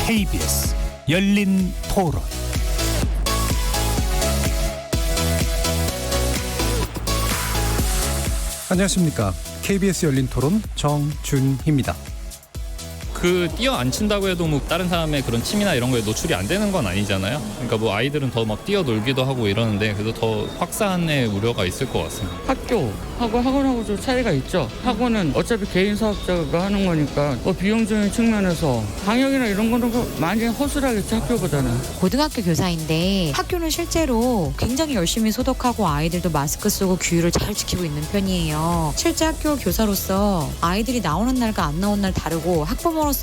KBS 열린 토론. 안녕하십니까. KBS 열린 토론 정준희입니다. 뛰어 안 친다고 해도 뭐 다른 사람의 그런 침이나 이런 거에 노출이 안 되는 건 아니잖아요. 그러니까 뭐 아이들은 더 막 뛰어놀기도 하고 이러는데 그래도 더 확산의 우려가 있을 것 같습니다. 학교하고 학원하고 좀 차이가 있죠. 학원은 어차피 개인 사업자가 하는 거니까 비용적인 측면에서 방역이나 이런 거는 많이 허술하겠지, 학교보다는. 고등학교 교사인데 학교는 실제로 굉장히 열심히 소독하고 아이들도 마스크 쓰고 규율을 잘 지키고 있는 편이에요. 실제 학교 교사로서 아이들이 나오는 날과 안 나오는 날 다르고 학부모로서도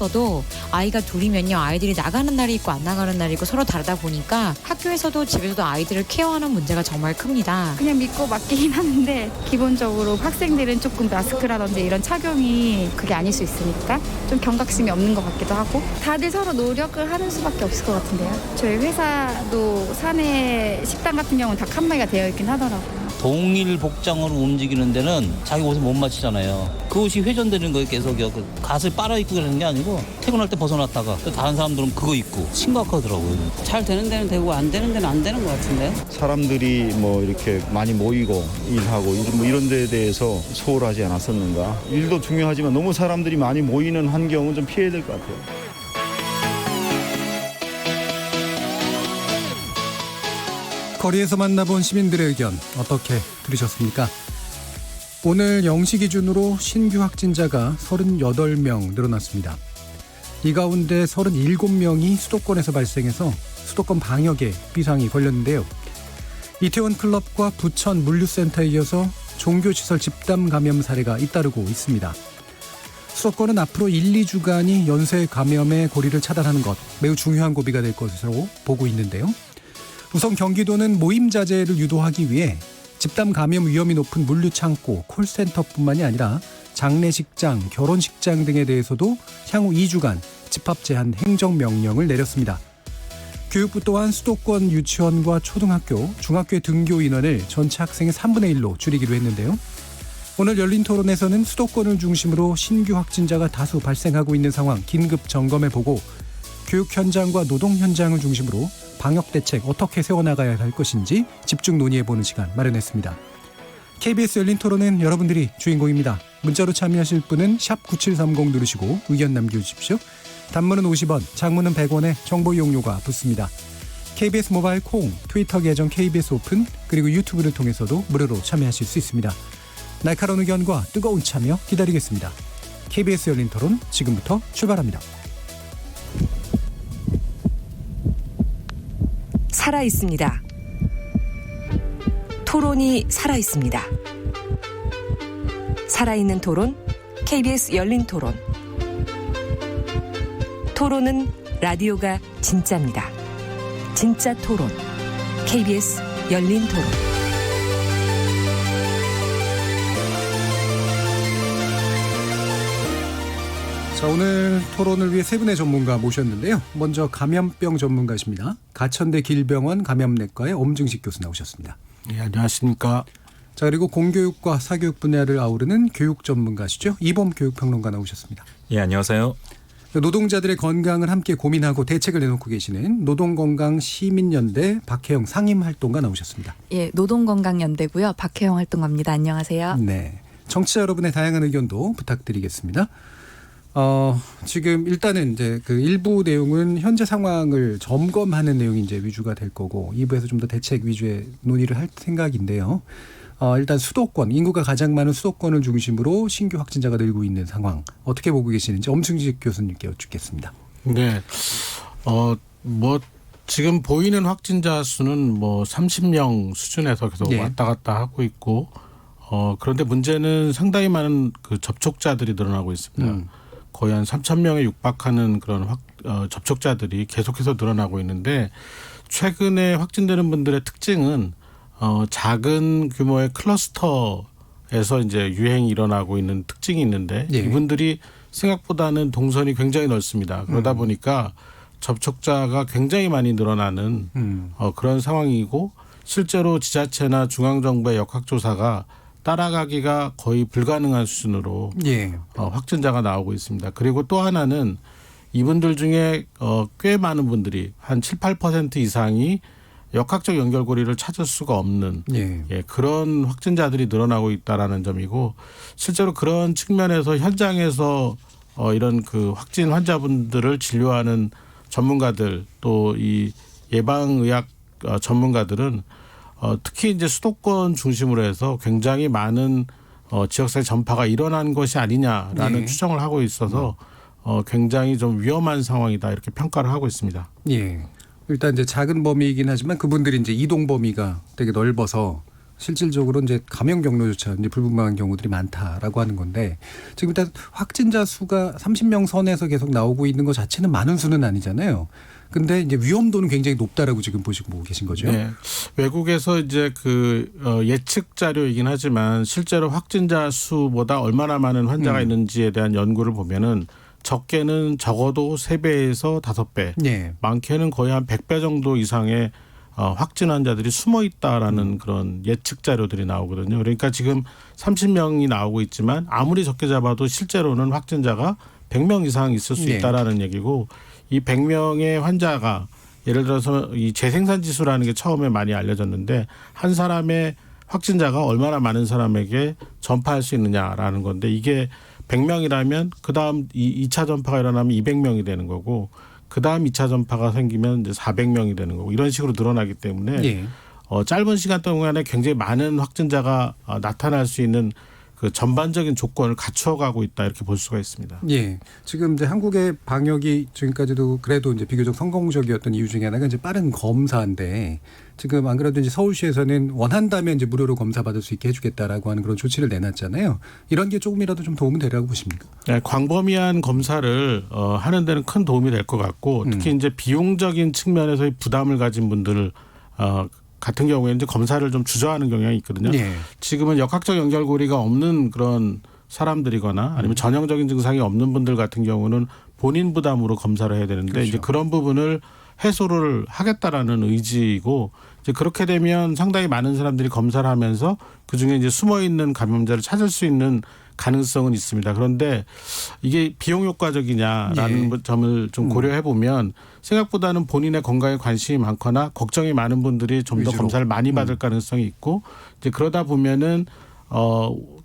아이가 둘이면요, 아이들이 나가는 날이 있고 안 나가는 날이 있고 서로 다르다 보니까 학교에서도 집에서도 아이들을 케어하는 문제가 정말 큽니다. 그냥 믿고 맡기긴 하는데 기본적으로 학생들은 조금 마스크라든지 이런 착용이 그게 아닐 수 있으니까 좀 경각심이 없는 것 같기도 하고, 다들 서로 노력을 하는 수밖에 없을 것 같은데요. 저희 회사도 사내 식당 같은 경우는 다 칸막이가 되어 있긴 하더라고요. 동일 복장으로 움직이는 데는 자기 옷에 못 맞추잖아요. 그 옷이 회전되는 거에 계속요. 그 갓을 빨아 입고 그러는 게 아니고 퇴근할 때 벗어났다가 또 다른 사람들은 그거 입고 심각하더라고요. 잘 되는 데는 되고 안 되는 데는 안 되는 것 같은데. 사람들이 뭐 이렇게 많이 모이고 일하고 이런 데에 대해서 소홀하지 않았었는가. 일도 중요하지만 너무 사람들이 많이 모이는 환경은 좀 피해야 될 것 같아요. 거리에서 만나본 시민들의 의견 어떻게 들으셨습니까? 오늘 0시 기준으로 신규 확진자가 38명 늘어났습니다. 이 가운데 37명이 수도권에서 발생해서 수도권 방역에 비상이 걸렸는데요. 이태원 클럽과 부천 물류센터에 이어서 종교시설 집단 감염 사례가 잇따르고 있습니다. 수도권은 앞으로 1, 2주간이 연쇄 감염의 고리를 차단하는 것 매우 중요한 고비가 될 것으로 보고 있는데요. 우선 경기도는 모임 자제를 유도하기 위해 집단 감염 위험이 높은 물류창고, 콜센터뿐만이 아니라 장례식장, 결혼식장 등에 대해서도 향후 2주간 집합 제한 행정명령을 내렸습니다. 교육부 또한 수도권 유치원과 초등학교, 중학교의 등교 인원을 전체 학생의 3분의 1로 줄이기로 했는데요. 오늘 열린 토론에서는 수도권을 중심으로 신규 확진자가 다수 발생하고 있는 상황 긴급 점검해보고 교육 현장과 노동 현장을 중심으로 방역 대책 어떻게 세워나가야 할 것인지 집중 논의해보는 시간 마련했습니다. KBS 열린 토론은 여러분들이 주인공입니다. 문자로 참여하실 분은 샵 9730 누르시고 의견 남겨주십시오. 단문은 50원, 장문은 100원에 정보 이용료가 붙습니다. KBS 모바일 콩, 트위터 계정 KBS 오픈, 그리고 유튜브를 통해서도 무료로 참여하실 수 있습니다. 날카로운 의견과 뜨거운 참여 기다리겠습니다. KBS 열린 토론 지금부터 출발합니다. 살아있습니다. 토론이 살아있습니다. 살아있는 토론, KBS 열린 토론. 토론은 라디오가 진짜입니다. 진짜 토론, KBS 열린 토론. 자, 오늘 토론을 위해 세 분의 전문가 모셨는데요. 먼저 감염병 전문가십니다. 가천대 길병원 감염내과의 엄중식 교수 나오셨습니다. 네, 안녕하십니까. 자, 그리고 공교육과 사교육 분야를 아우르는 교육 전문가시죠. 이범 교육평론가 나오셨습니다. 예, 안녕하세요. 노동자들의 건강을 함께 고민하고 대책을 내놓고 계시는 노동건강시민연대 박혜영 상임활동가 나오셨습니다. 예, 노동건강연대고요. 박혜영 활동가입니다. 안녕하세요. 네, 청취자 여러분의 다양한 의견도 부탁드리겠습니다. 지금 일단은 이제 그 일부 내용은 현재 상황을 점검하는 내용이 이제 위주가 될 거고 2부에서 좀 더 대책 위주의 논의를 할 생각인데요. 일단 수도권, 인구가 가장 많은 수도권을 중심으로 신규 확진자가 늘고 있는 상황 어떻게 보고 계시는지 엄승식 교수님께 여쭙겠습니다. 네, 지금 보이는 확진자 수는 30명 수준에서 계속 왔다 갔다 하고 있고, 그런데 문제는 상당히 많은 그 접촉자들이 늘어나고 있습니다. 거의 한 3,000명에 육박하는 그런 접촉자들이 계속해서 늘어나고 있는데, 최근에 확진되는 분들의 특징은 작은 규모의 클러스터에서 이제 유행이 일어나고 있는 특징이 있는데, 이분들이 생각보다는 동선이 굉장히 넓습니다. 그러다 보니까 접촉자가 굉장히 많이 늘어나는 그런 상황이고, 실제로 지자체나 중앙정부의 역학조사가 따라가기가 거의 불가능한 수준으로 확진자가 나오고 있습니다. 그리고 또 하나는 이분들 중에 꽤 많은 분들이 한 7, 8% 이상이 역학적 연결고리를 찾을 수가 없는 그런 확진자들이 늘어나고 있다라는 점이고 실제로 그런 측면에서 현장에서 이런 그 확진 환자분들을 진료하는 전문가들 또 이 예방의학 전문가들은 특히 이제 수도권 중심으로 해서 굉장히 많은 지역사회 전파가 일어난 것이 아니냐라는 추정을 하고 있어서 굉장히 좀 위험한 상황이다 이렇게 평가를 하고 있습니다. 예. 일단 이제 작은 범위이긴 하지만 그분들이 이제 이동 범위가 되게 넓어서 실질적으로 이제 감염 경로조차 이제 불분명한 경우들이 많다라고 하는 건데 지금 일단 확진자 수가 30명 선에서 계속 나오고 있는 것 자체는 많은 수는 아니잖아요. 근데 이제 위험도는 굉장히 높다라고 지금 보시고 계신 거죠. 네. 외국에서 이제 그 예측 자료이긴 하지만 실제로 확진자 수보다 얼마나 많은 환자가 있는지에 대한 연구를 보면은 적게는 적어도 3배에서 5배, 많게는 거의 한 100배 정도 이상의 확진 환자들이 숨어 있다라는 그런 예측 자료들이 나오거든요. 그러니까 지금 30명이 나오고 있지만 아무리 적게 잡아도 실제로는 확진자가 100명 이상 있을 수 있다라는 얘기고 이 100명의 환자가 예를 들어서 이 재생산 지수라는 게 처음에 많이 알려졌는데 한 사람의 확진자가 얼마나 많은 사람에게 전파할 수 있느냐라는 건데 이게 100명이라면 그다음 2차 전파가 일어나면 200명이 되는 거고 그다음 2차 전파가 생기면 이제 400명이 되는 거고 이런 식으로 늘어나기 때문에 짧은 시간 동안에 굉장히 많은 확진자가 나타날 수 있는 그 전반적인 조건을 갖추어가고 있다 이렇게 볼 수가 있습니다. 예. 지금 이제 한국의 방역이 지금까지도 그래도 이제 비교적 성공적이었던 이유 중에 하나가 이제 빠른 검사인데 지금 안 그래도 이제 서울시에서는 원한다면 이제 무료로 검사 받을 수 있게 해주겠다라고 하는 그런 조치를 내놨잖아요. 이런 게 조금이라도 좀 도움은 되리라고 보십니까? 네, 광범위한 검사를 하는 데는 큰 도움이 될 것 같고 특히 이제 비용적인 측면에서의 부담을 가진 분들 같은 경우에는 이제 검사를 좀 주저하는 경향이 있거든요. 지금은 역학적 연결고리가 없는 그런 사람들이거나 아니면 전형적인 증상이 없는 분들 같은 경우는 본인 부담으로 검사를 해야 되는데 이제 그런 부분을 해소를 하겠다라는 의지이고 이제 그렇게 되면 상당히 많은 사람들이 검사를 하면서 그중에 이제 숨어 있는 감염자를 찾을 수 있는 가능성은 있습니다. 그런데 이게 비용 효과적이냐라는 점을 좀 고려해 보면 생각보다는 본인의 건강에 관심이 많거나 걱정이 많은 분들이 좀 더 검사를 많이 받을 가능성이 있고 이제 그러다 보면은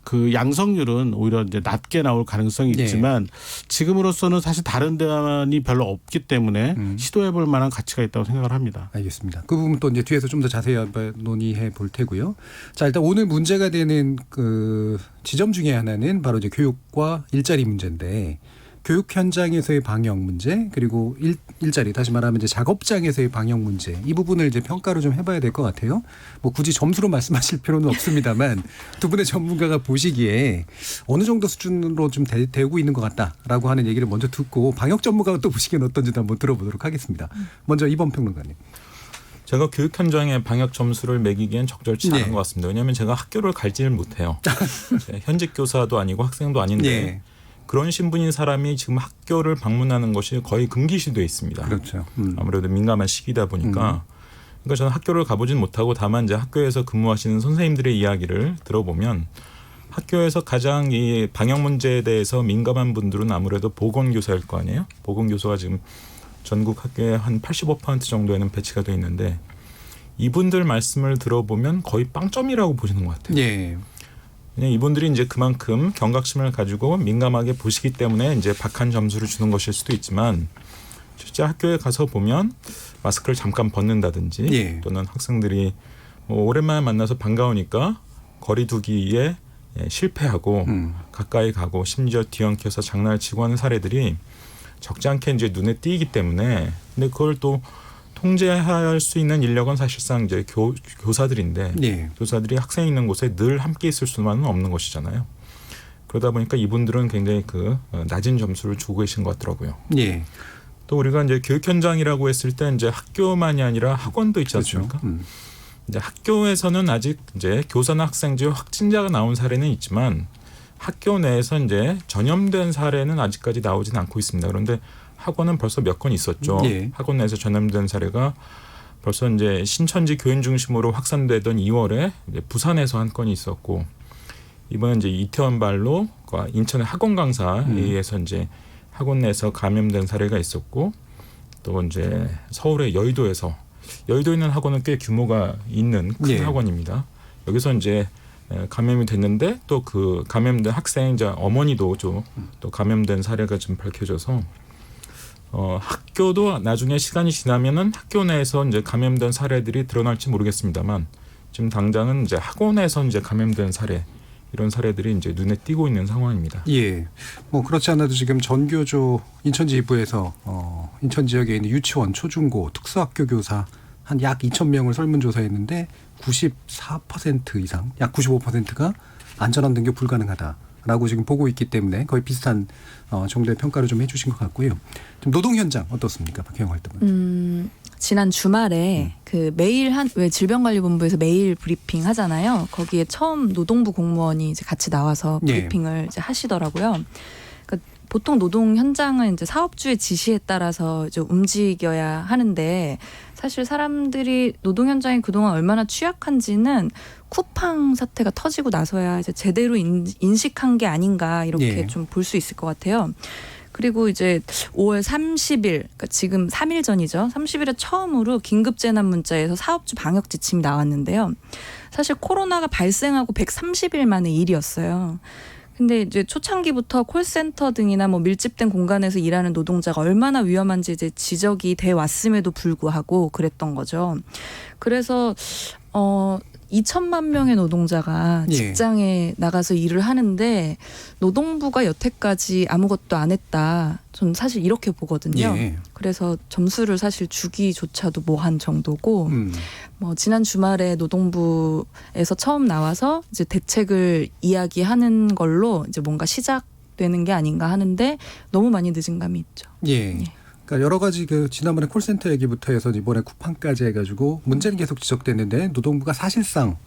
그 양성률은 오히려 이제 낮게 나올 가능성이 있지만 지금으로서는 사실 다른 대안이 별로 없기 때문에 시도해 볼 만한 가치가 있다고 생각을 합니다. 알겠습니다. 그 부분 또 이제 뒤에서 좀 더 자세히 논의해 볼 테고요. 자, 일단 오늘 문제가 되는 그 지점 중에 하나는 바로 이제 교육과 일자리 문제인데 교육 현장에서의 방역 문제 그리고 일자리 다시 말하면 이제 작업장에서의 방역 문제 이 부분을 이제 평가를 좀 해봐야 될 것 같아요. 뭐 굳이 점수로 말씀하실 필요는 없습니다만 두 분의 전문가가 보시기에 어느 정도 수준으로 좀 되고 있는 것 같다라고 하는 얘기를 먼저 듣고 방역 전문가가 또 보시기엔 어떤지도 한번 들어보도록 하겠습니다. 먼저 이번 평론가님. 제가 교육 현장에 방역 점수를 매기기엔 적절치 않은 것 같습니다. 왜냐하면 제가 학교를 갈지를 못해요. 현직 교사도 아니고 학생도 아닌데 그런 신분인 사람이 지금 학교를 방문하는 것이 거의 금기시되어 있습니다. 그렇죠. 아무래도 민감한 시기다 보니까. 그러니까 저는 학교를 가보진 못하고 다만 이제 학교에서 근무하시는 선생님들의 이야기를 들어보면 학교에서 가장 이 방역 문제에 대해서 민감한 분들은 아무래도 보건교사일 거 아니에요. 보건교사가 지금 전국 학교에 한 85% 정도에는 배치가 되어 있는데 이분들 말씀을 들어보면 거의 빵점이라고 보시는 것 같아요. 그냥 이분들이 이제 그만큼 경각심을 가지고 민감하게 보시기 때문에 이제 박한 점수를 주는 것일 수도 있지만 실제 학교에 가서 보면 마스크를 잠깐 벗는다든지 또는 학생들이 뭐 오랜만에 만나서 반가우니까 거리 두기에 실패하고 가까이 가고 심지어 뒤엉켜서 장난을 치고 하는 사례들이 적지 않게 이제 눈에 띄기 때문에 근데 그걸 또 통제할 수 있는 인력은 사실상 이제 교사들인데 교사들이 학생이 있는 곳에 늘 함께 있을 수만은 없는 것이잖아요. 그러다 보니까 이분들은 굉장히 그 낮은 점수를 주고 계신 것 같더라고요. 또 우리가 이제 교육 현장이라고 했을 때 이제 학교만이 아니라 학원도 있지 않습니까? 이제 학교에서는 아직 이제 교사나 학생 중 확진자가 나온 사례는 있지만 학교 내에서 이제 전염된 사례는 아직까지 나오진 않고 있습니다. 그런데 학원은 벌써 몇 건 있었죠. 학원 내에서 전염된 사례가 벌써 이제 신천지 교인 중심으로 확산되던 2월에 이제 부산에서 한 건이 있었고 이번에 이제 이태원 발로 인천의 학원 강사에 의해서 이제 학원 내에서 감염된 사례가 있었고 또 이제 서울의 여의도에서 여의도에 있는 학원은 꽤 규모가 있는 큰 예. 학원입니다. 여기서 이제 감염이 됐는데 또 그 감염된 학생자 어머니도 또 감염된 사례가 좀 밝혀져서 학교도 나중에 시간이 지나면은 학교 내에서 이제 감염된 사례들이 드러날지 모르겠습니다만 지금 당장은 이제 학원에서 이제 감염된 사례 이런 사례들이 이제 눈에 띄고 있는 상황입니다. 예. 뭐 그렇지 않아도 지금 전교조 인천지부에서 인천 지역에 있는 유치원, 초중고, 특수학교 교사 한 약 2,000명을 설문조사했는데 94% 이상, 약 95%가 안전한 등교 불가능하다라고 지금 보고 있기 때문에 거의 비슷한 정도의 평가를 좀 해주신 것 같고요. 좀 노동 현장 어떻습니까, 박혜영 활동은? 지난 주말에 그 매일 왜 질병관리본부에서 매일 브리핑 하잖아요. 거기에 처음 노동부 공무원이 이제 같이 나와서 브리핑을 이제 하시더라고요. 그러니까 보통 노동 현장은 이제 사업주의 지시에 따라서 이제 움직여야 하는데 사실 사람들이 노동 현장이 그동안 얼마나 취약한지는 쿠팡 사태가 터지고 나서야 이제 제대로 인식한 게 아닌가 이렇게 좀 볼 수 있을 것 같아요. 그리고 이제 5월 30일, 그러니까 지금 3일 전이죠. 30일에 처음으로 긴급재난 문자에서 사업주 방역 지침이 나왔는데요. 사실 코로나가 발생하고 130일 만의 일이었어요. 근데 이제 초창기부터 콜센터 등이나 뭐 밀집된 공간에서 일하는 노동자가 얼마나 위험한지 이제 지적이 돼 왔음에도 불구하고 그랬던 거죠. 그래서 2천만 명의 노동자가 직장에 나가서 일을 하는데 노동부가 여태까지 아무것도 안 했다. 전 사실 이렇게 보거든요. 그래서 점수를 사실 주기조차도 뭐한 정도고 뭐 지난 주말에 노동부에서 처음 나와서 이제 대책을 이야기하는 걸로 이제 뭔가 시작되는 게 아닌가 하는데 너무 많이 늦은 감이 있죠. 그러니까 여러 가지 그 지난번에 콜센터 얘기부터 해서 이번에 쿠팡까지 해가지고 문제는 계속 지적됐는데 노동부가 사실상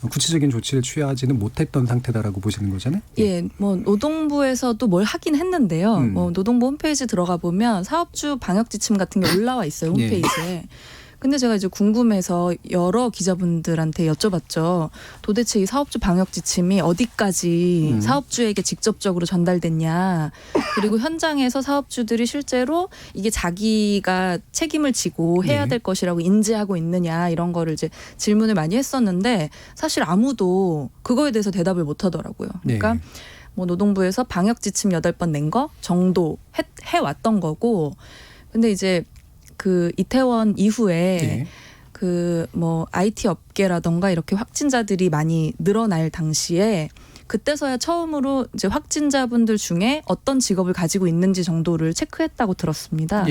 구체적인 조치를 취하지는 못했던 상태다라고 보시는 거잖아요. 예, 뭐 노동부에서도 뭘 하긴 했는데요. 뭐 노동부 홈페이지 들어가 보면 사업주 방역 지침 같은 게 올라와 있어요, 홈페이지에. 근데 제가 이제 궁금해서 여러 기자분들한테 여쭤봤죠. 도대체 이 사업주 방역 지침이 어디까지 사업주에게 직접적으로 전달됐냐. 그리고 현장에서 사업주들이 실제로 이게 자기가 책임을 지고 해야 될 것이라고 인지하고 있느냐 이런 거를 이제 질문을 많이 했었는데 사실 아무도 그거에 대해서 대답을 못 하더라고요. 그러니까 뭐 노동부에서 방역 지침 8번 낸 거 정도 해왔던 거고 근데 이제 그 이태원 이후에 그 뭐 IT 업계라던가 이렇게 확진자들이 많이 늘어날 당시에 그때서야 처음으로 이제 확진자분들 중에 어떤 직업을 가지고 있는지 정도를 체크했다고 들었습니다.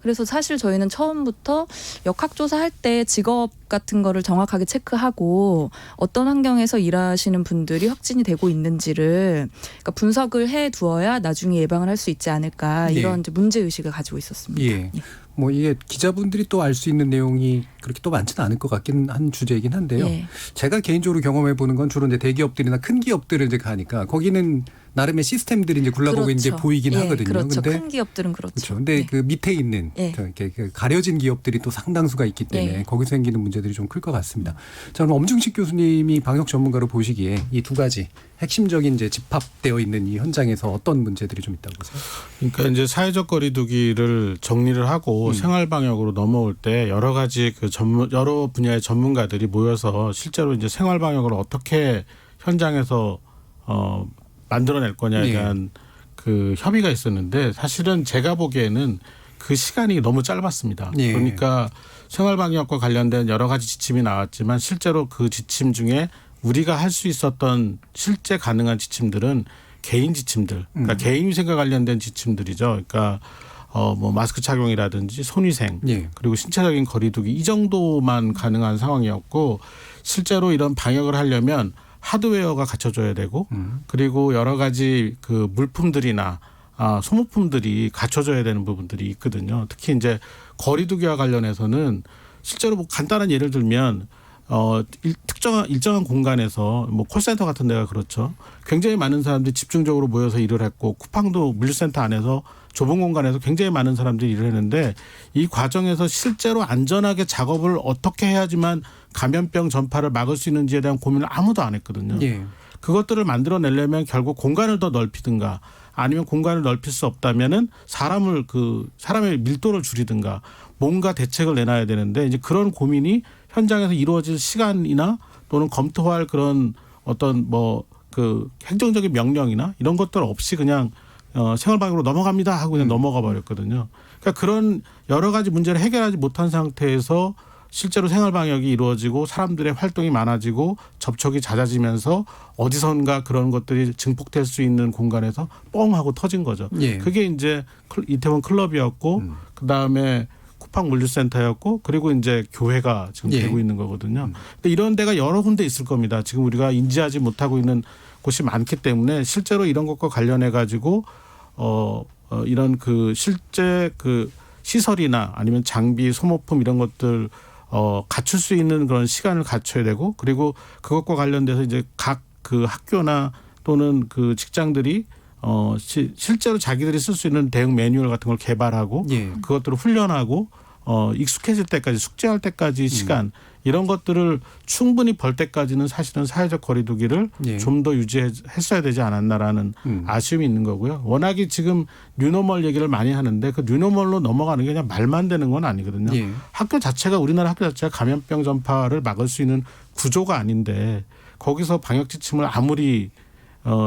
그래서 사실 저희는 처음부터 역학조사할 때 직업 같은 거를 정확하게 체크하고 어떤 환경에서 일하시는 분들이 확진이 되고 있는지를 그러니까 분석을 해 두어야 나중에 예방을 할 수 있지 않을까 이런 이제 문제의식을 가지고 있었습니다. 뭐 이게 기자분들이 또 알 수 있는 내용이 그렇게 또 많지는 않을 것 같긴 한 주제이긴 한데요. 제가 개인적으로 경험해 보는 건 주로 이제 대기업들이나 큰 기업들을 이제 가니까 거기는 나름의 시스템들이 이제 굴러가고 있는 게 보이긴 하거든요. 그렇죠. 근데 큰 기업들은 그렇죠. 근데 그 밑에 있는 이렇게 가려진 기업들이 또 상당수가 있기 때문에 거기서 생기는 문제들이 좀 클 것 같습니다. 자, 그럼 엄중식 교수님이 방역 전문가로 보시기에 이 두 가지 핵심적인 이제 집합되어 있는 이 현장에서 어떤 문제들이 좀 있다고 보세요? 그러니까 이제 사회적 거리두기를 정리를 하고 생활 방역으로 넘어올 때 여러 가지 그 여러 분야의 전문가들이 모여서 실제로 이제 생활 방역을 어떻게 현장에서 만들어낼 거냐에 대한 그 협의가 있었는데 사실은 제가 보기에는 그 시간이 너무 짧았습니다. 그러니까 생활 방역과 관련된 여러 가지 지침이 나왔지만 실제로 그 지침 중에 우리가 할 수 있었던 실제 가능한 지침들은 개인 지침들, 그러니까 개인 위생과 관련된 지침들이죠. 그러니까 뭐 마스크 착용이라든지 손위생, 그리고 신체적인 거리두기 이 정도만 가능한 상황이었고 실제로 이런 방역을 하려면 하드웨어가 갖춰져야 되고 그리고 여러 가지 그 물품들이나 소모품들이 갖춰져야 되는 부분들이 있거든요. 특히 이제 거리두기와 관련해서는 실제로 뭐 간단한 예를 들면 일정한 공간에서 뭐 콜센터 같은 데가 그렇죠. 굉장히 많은 사람들이 집중적으로 모여서 일을 했고 쿠팡도 물류센터 안에서 좁은 공간에서 굉장히 많은 사람들이 일을 했는데 이 과정에서 실제로 안전하게 작업을 어떻게 해야지만 감염병 전파를 막을 수 있는지에 대한 고민을 아무도 안 했거든요. 그것들을 만들어내려면 결국 공간을 더 넓히든가 아니면 공간을 넓힐 수 없다면은 사람의 밀도를 줄이든가 뭔가 대책을 내놔야 되는데 이제 그런 고민이 현장에서 이루어질 시간이나 또는 검토할 그런 어떤 행정적인 명령이나 이런 것들 없이 그냥 생활방역으로 넘어갑니다 하고 그냥 넘어가 버렸거든요. 그러니까 그런 여러 가지 문제를 해결하지 못한 상태에서 실제로 생활방역이 이루어지고 사람들의 활동이 많아지고 접촉이 잦아지면서 어디선가 그런 것들이 증폭될 수 있는 공간에서 뻥 하고 터진 거죠. 예. 그게 이제 이태원 클럽이었고 그다음에 쿠팡 물류센터였고 그리고 이제 교회가 지금 되고 있는 거거든요. 근데 이런 데가 여러 군데 있을 겁니다. 지금 우리가 인지하지 못하고 있는 곳이 많기 때문에 실제로 이런 것과 관련해 가지고 이런 실제 시설이나 아니면 장비, 소모품 이런 것들 갖출 수 있는 그런 시간을 갖춰야 되고 그리고 그것과 관련돼서 이제 각 학교나 또는 직장들이 실제로 자기들이 쓸 수 있는 대응 매뉴얼 같은 걸 개발하고 그것들을 훈련하고 익숙해질 때까지 숙지할 때까지 시간 이런 것들을 충분히 벌 때까지는 사실은 사회적 거리두기를 좀 더 유지했어야 되지 않았나라는 아쉬움이 있는 거고요. 워낙에 지금 뉴노멀 얘기를 많이 하는데 그 뉴노멀로 넘어가는 게 그냥 말만 되는 건 아니거든요. 우리나라 학교 자체가 감염병 전파를 막을 수 있는 구조가 아닌데 거기서 방역 지침을 아무리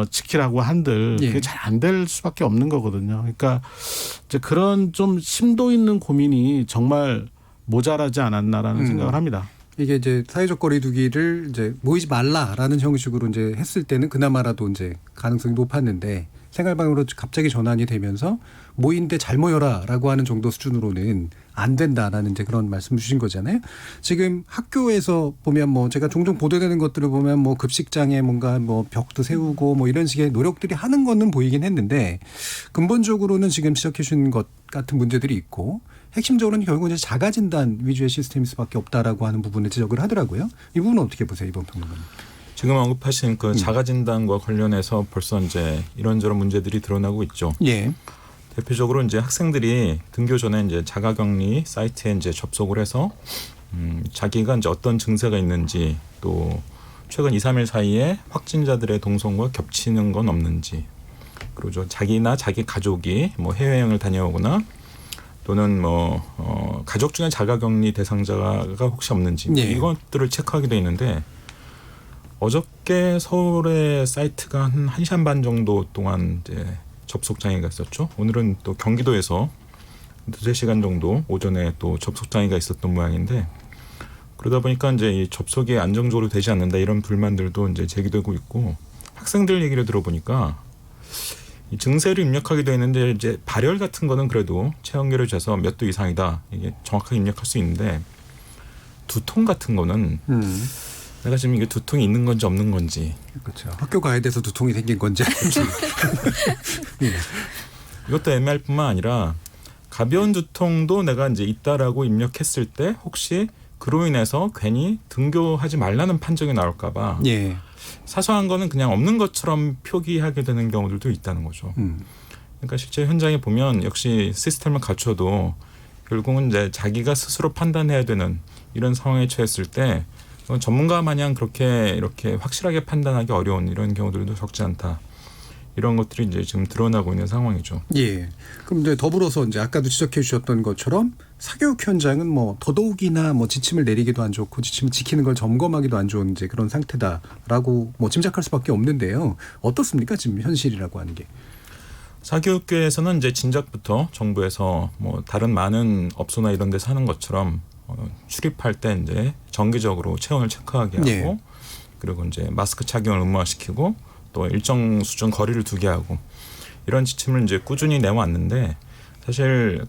지키라고 한들 그게 잘 안 될 수밖에 없는 거거든요. 그러니까 이제 그런 좀 심도 있는 고민이 정말 모자라지 않았나라는 생각을 합니다. 이게 이제 사회적 거리두기를 이제 모이지 말라라는 형식으로 이제 했을 때는 그나마라도 이제 가능성이 높았는데 생활방역으로 갑자기 전환이 되면서 모인데 잘 모여라라고 하는 정도 수준으로는 안 된다라는 이제 그런 말씀 주신 거잖아요. 지금 학교에서 보면 제가 종종 보도되는 것들을 보면 급식장에 뭔가 벽도 세우고 이런 식의 노력들이 하는 거는 보이긴 했는데 근본적으로는 지금 지적해 주신 것 같은 문제들이 있고 핵심적으로는 결국은 이제 자가진단 위주의 시스템일 수밖에 없다라고 하는 부분을 지적을 하더라고요. 이 부분은 어떻게 보세요, 이번 평론가님? 지금 언급하신 자가진단과 관련해서 벌써 이제 이런저런 문제들이 드러나고 있죠. 예. 대표적으로 이제 학생들이 등교 전에 이제 자가격리 사이트에 이제 접속을 해서 자기가 이제 어떤 증세가 있는지 또 최근 2, 3일 사이에 확진자들의 동선과 겹치는 건 없는지 그리고 자기나 자기 가족이 해외여행을 다녀오거나 또는 가족 중에 자가격리 대상자가 혹시 없는지 이것들을 체크하게 돼 있는데 어저께 서울의 사이트가 한 1시간 반 정도 동안 이제 접속 장애가 있었죠. 오늘은 또 경기도에서 2-3시간 정도 오전에 또 접속 장애가 있었던 모양인데 그러다 보니까 이제 이 접속이 안정적으로 되지 않는다 이런 불만들도 이제 제기되고 있고 학생들 얘기를 들어보니까 이 증세를 입력하게 되는데 이제 발열 같은 거는 그래도 체온계를 재서 몇 도 이상이다 이게 정확하게 입력할 수 있는데 두통 같은 거는 내가 지금 이게 두통이 있는 건지 없는 건지 그렇죠. 학교 가야 돼서 두통이 생긴 건지 이것도 애매할 뿐만 아니라 가벼운 두통도 내가 이제 있다라고 입력했을 때 혹시 그로 인해서 괜히 등교하지 말라는 판정이 나올까 봐 사소한 거는 그냥 없는 것처럼 표기하게 되는 경우들도 있다는 거죠. 그러니까 실제 현장에 보면 역시 시스템을 갖춰도 결국은 이제 자기가 스스로 판단해야 되는 이런 상황에 처했을 때 전문가 마냥 그렇게 이렇게 확실하게 판단하기 어려운 이런 경우들도 적지 않다. 이런 것들이 이제 지금 드러나고 있는 상황이죠. 예. 그럼 이제 더불어서 이제 아까도 지적해 주셨던 것처럼 사교육 현장은 더더욱이나 지침을 내리기도 안 좋고 지침을 지키는 걸 점검하기도 안 좋은 이제 그런 상태다라고 짐작할 수밖에 없는데요. 어떻습니까? 지금 현실이라고 하는 게. 사교육계에서는 이제 진작부터 정부에서 다른 많은 업소나 이런 데서 하는 것처럼 출입할 때 이제 정기적으로 체온을 체크하게 하고 그리고 이제 마스크 착용을 의무화시키고 또 일정 수준 거리를 두게 하고 이런 지침을 이제 꾸준히 내왔는데 사실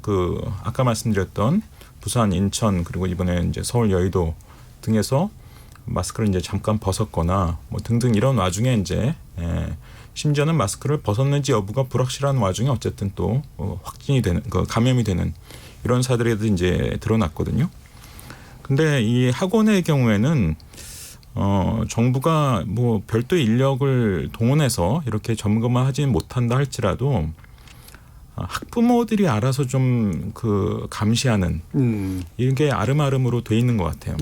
아까 말씀드렸던 부산, 인천 그리고 이번에 이제 서울, 여의도 등에서 마스크를 이제 잠깐 벗었거나 등등 이런 와중에 이제 심지어는 마스크를 벗었는지 여부가 불확실한 와중에 어쨌든 또 확진이 되는 감염이 되는 이런 사례들이 이제 드러났거든요. 근데 이 학원의 경우에는 정부가 별도의 인력을 동원해서 이렇게 점검을 하지는 못한다 할지라도 학부모들이 알아서 좀 감시하는 이게 아름아름으로 돼 있는 것 같아요.